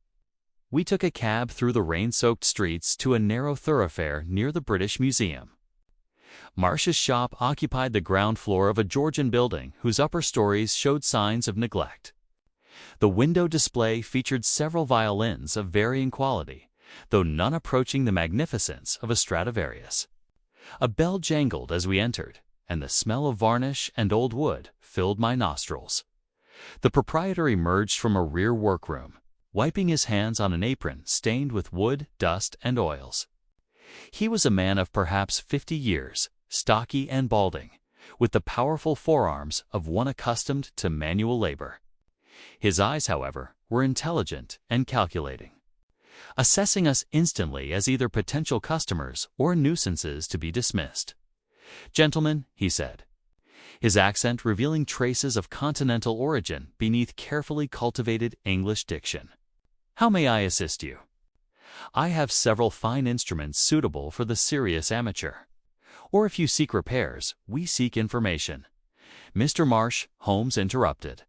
We took a cab through the rain-soaked streets to a narrow thoroughfare near the British Museum. Marsh's shop occupied the ground floor of a Georgian building whose upper stories showed signs of neglect. The window display featured several violins of varying quality, though none approaching the magnificence of a Stradivarius. A bell jangled as we entered, and the smell of varnish and old wood filled my nostrils. The proprietor emerged from a rear workroom, wiping his hands on an apron stained with wood, dust, and oils. He was a man of perhaps 50 years, stocky and balding, with the powerful forearms of one accustomed to manual labor. His eyes, however, were intelligent and calculating, assessing us instantly as either potential customers or nuisances to be dismissed. "Gentlemen," he said, his accent revealing traces of continental origin beneath carefully cultivated English diction, "how may I assist you? I have several fine instruments suitable for the serious amateur. Or if you seek repairs, we seek information." Mr. Marsh, Holmes interrupted.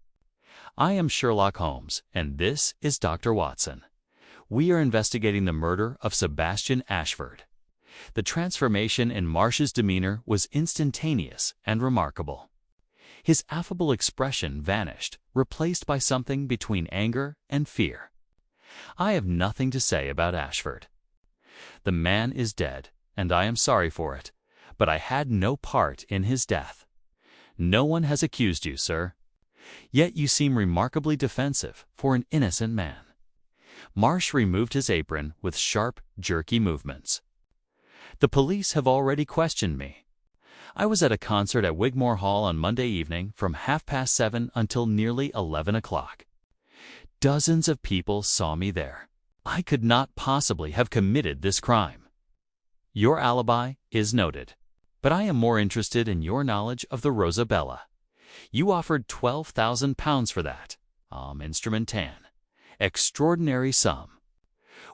"I am Sherlock Holmes, and this is Dr. Watson. We are investigating the murder of Sebastian Ashford." The transformation in Marsh's demeanor was instantaneous and remarkable. His affable expression vanished, replaced by something between anger and fear. "I have nothing to say about Ashford. The man is dead, and I am sorry for it, but I had no part in his death. No one has accused you, sir. Yet you seem remarkably defensive for an innocent man." Marsh removed his apron with sharp, jerky movements. "The police have already questioned me. I was at a concert at Wigmore Hall on Monday evening from 7:30 until nearly 11 o'clock. Dozens of people saw me there. I could not possibly have committed this crime. Your alibi is noted, but I am more interested in your knowledge of the Rosabella. You offered £12,000 for that. Instrument tan. Extraordinary sum.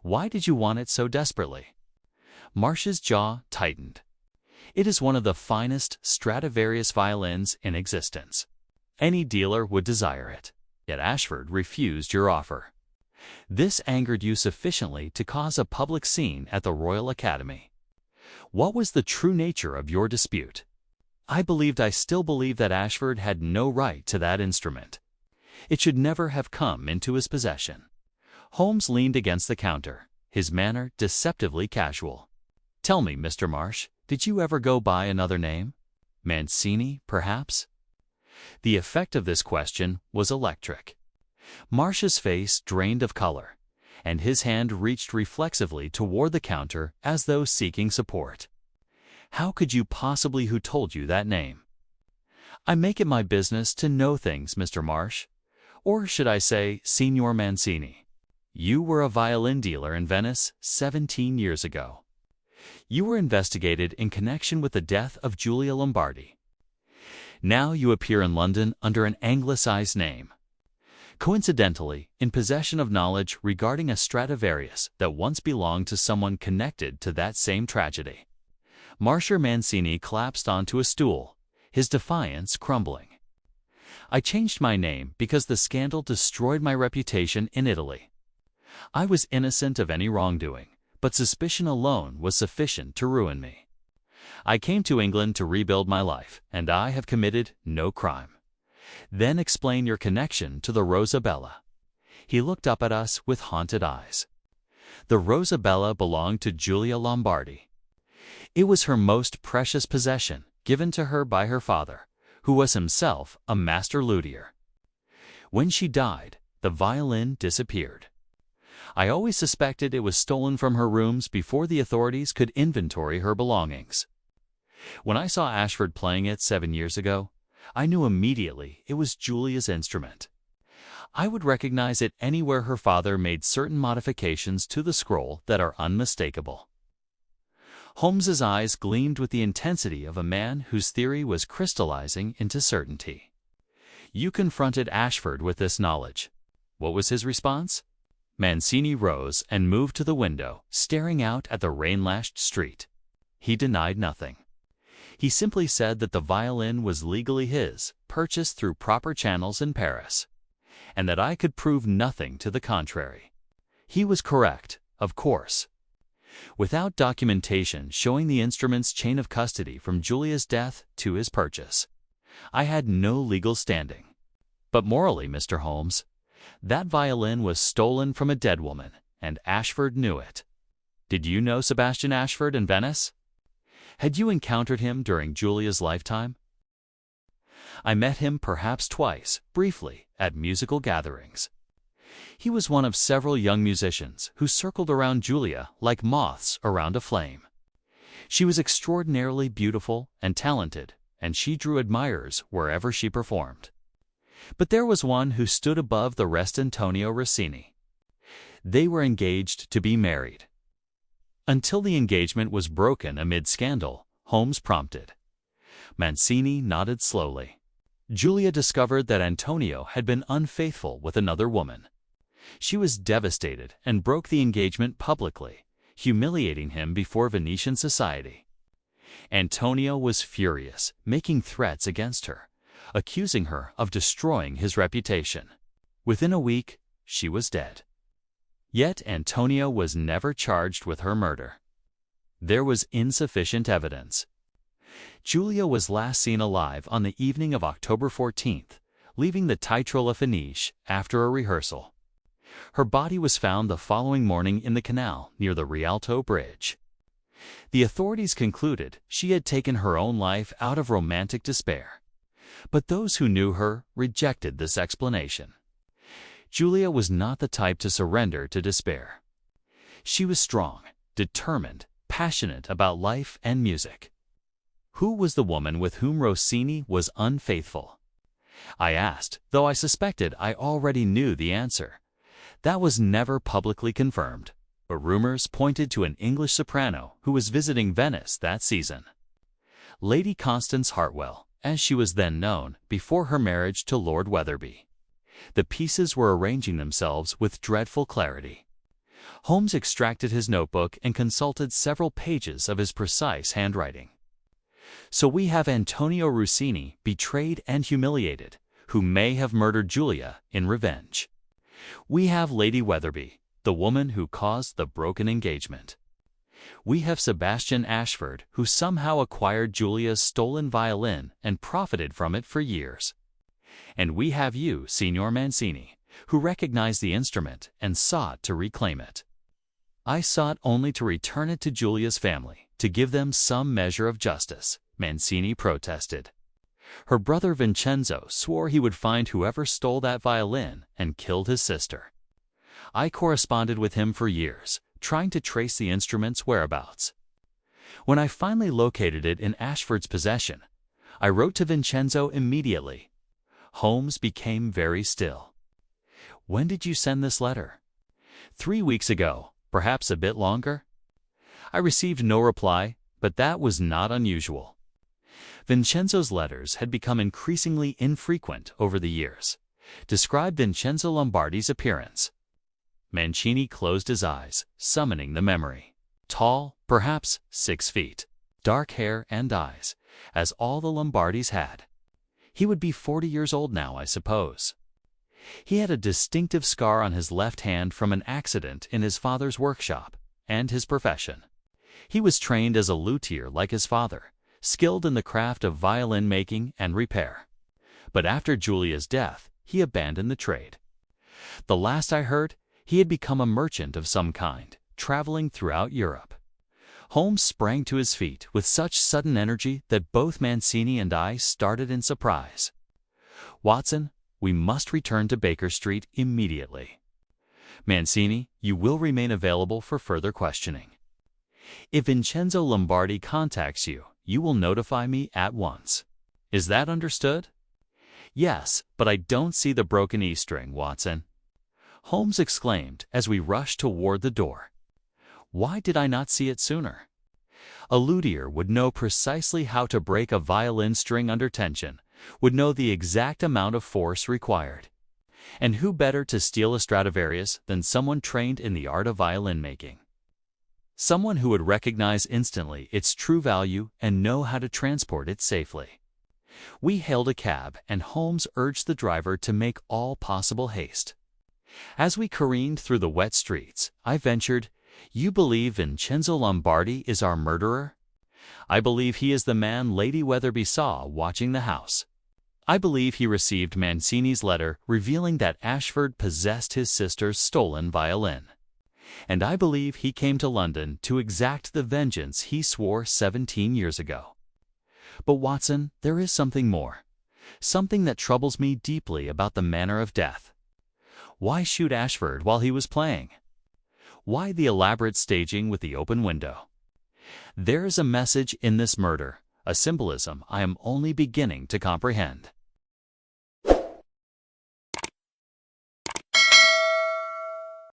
Why did you want it so desperately?" Marsh's jaw tightened. "It is one of the finest Stradivarius violins in existence. Any dealer would desire it. Yet Ashford refused your offer. This angered you sufficiently to cause a public scene at the Royal Academy. What was the true nature of your dispute?" I still believe that Ashford had no right to that instrument. It should never have come into his possession. Holmes leaned against the counter, his manner deceptively casual. "Tell me, Mr. Marsh, did you ever go by another name? Mancini, perhaps?" The effect of this question was electric. Marsh's face drained of color, and his hand reached reflexively toward the counter as though seeking support. "How could you possibly? Who told you that name?" "I make it my business to know things, Mr. Marsh. Or should I say, Signor Mancini? You were a violin dealer in Venice 17 years ago. You were investigated in connection with the death of Giulia Lombardi. Now you appear in London under an anglicized name, coincidentally in possession of knowledge regarding a Stradivarius that once belonged to someone connected to that same tragedy." Marsher Mancini collapsed onto a stool, his defiance crumbling. "I changed my name because the scandal destroyed my reputation in Italy. I was innocent of any wrongdoing, but suspicion alone was sufficient to ruin me. I came to England to rebuild my life, and I have committed no crime. Then explain your connection to the Rosabella." He looked up at us with haunted eyes. The Rosabella belonged to Julia Lombardi. It was her most precious possession, given to her by her father, who was himself a master luthier. When she died, the violin disappeared. I always suspected it was stolen from her rooms before the authorities could inventory her belongings. When I saw Ashford playing it 7 years ago, I knew immediately it was Julia's instrument. I would recognize it anywhere her father made certain modifications to the scroll that are unmistakable. Holmes's eyes gleamed with the intensity of a man whose theory was crystallizing into certainty. You confronted Ashford with this knowledge. What was his response? Mancini rose and moved to the window, staring out at the rain-lashed street. He denied nothing. He simply said that the violin was legally his, purchased through proper channels in Paris, and that I could prove nothing to the contrary. He was correct, of course. Without documentation showing the instrument's chain of custody from Julia's death to his purchase, I had no legal standing. But morally, Mr. Holmes, that violin was stolen from a dead woman, and Ashford knew it. Did you know Sebastian Ashford in Venice? Had you encountered him during Julia's lifetime? I met him perhaps twice, briefly, at musical gatherings. He was one of several young musicians who circled around Julia like moths around a flame. She was extraordinarily beautiful and talented, and she drew admirers wherever she performed. But there was one who stood above the rest, Antonio Rossini. They were engaged to be married. Until the engagement was broken amid scandal, Holmes prompted. Mancini nodded slowly. Julia discovered that Antonio had been unfaithful with another woman. She was devastated and broke the engagement publicly, humiliating him before Venetian society. Antonio was furious, making threats against her, accusing her of destroying his reputation. Within a week, she was dead. Yet Antonio was never charged with her murder. There was insufficient evidence. Julia was last seen alive on the evening of October 14th, leaving the Teatro La Fenice after a rehearsal. Her body was found the following morning in the canal near the Rialto Bridge. The authorities concluded she had taken her own life out of romantic despair. But those who knew her rejected this explanation. Julia was not the type to surrender to despair. She was strong, determined, passionate about life and music. Who was the woman with whom Rossini was unfaithful? I asked, though I suspected I already knew the answer. That was never publicly confirmed, but rumors pointed to an English soprano who was visiting Venice that season. Lady Constance Hartwell, as she was then known, before her marriage to Lord Wetherby. The pieces were arranging themselves with dreadful clarity. Holmes extracted his notebook and consulted several pages of his precise handwriting. So we have Antonio Rossini, betrayed and humiliated, who may have murdered Julia in revenge. We have Lady Wetherby, the woman who caused the broken engagement. We have Sebastian Ashford, who somehow acquired Julia's stolen violin and profited from it for years. And we have you, Signor Mancini, who recognized the instrument and sought to reclaim it. I sought only to return it to Julia's family, to give them some measure of justice, Mancini protested. Her brother Vincenzo swore he would find whoever stole that violin and killed his sister. I corresponded with him for years, trying to trace the instrument's whereabouts. When I finally located it in Ashford's possession, I wrote to Vincenzo immediately. Holmes became very still. When did you send this letter? 3 weeks ago, perhaps a bit longer? I received no reply, but that was not unusual. Vincenzo's letters had become increasingly infrequent over the years. Describe Vincenzo Lombardi's appearance. Mancini closed his eyes, summoning the memory. Tall, perhaps 6 feet. Dark hair and eyes, as all the Lombardis had. He would be 40 years old now, I suppose. He had a distinctive scar on his left hand from an accident in his father's workshop, and his profession. He was trained as a luthier like his father, skilled in the craft of violin making and repair. But after Julia's death, he abandoned the trade. The last I heard, he had become a merchant of some kind, traveling throughout Europe. Holmes sprang to his feet with such sudden energy that both Mancini and I started in surprise. "Watson, we must return to Baker Street immediately. Mancini, you will remain available for further questioning. If Vincenzo Lombardi contacts you, you will notify me at once. Is that understood?" "Yes, but I don't see the broken E string, Watson," Holmes exclaimed as we rushed toward the door. "Why did I not see it sooner?" A luthier would know precisely how to break a violin string under tension, would know the exact amount of force required. And who better to steal a Stradivarius than someone trained in the art of violin making? Someone who would recognize instantly its true value and know how to transport it safely. We hailed a cab, and Holmes urged the driver to make all possible haste. As we careened through the wet streets, I ventured, "You believe Vincenzo Lombardi is our murderer?" "I believe he is the man Lady Weatherby saw watching the house. I believe he received Mancini's letter revealing that Ashford possessed his sister's stolen violin. And I believe he came to London to exact the vengeance he swore 17 years ago. But Watson, there is something more. Something that troubles me deeply about the manner of death. Why shoot Ashford while he was playing? Why the elaborate staging with the open window? There is a message in this murder, a symbolism I am only beginning to comprehend.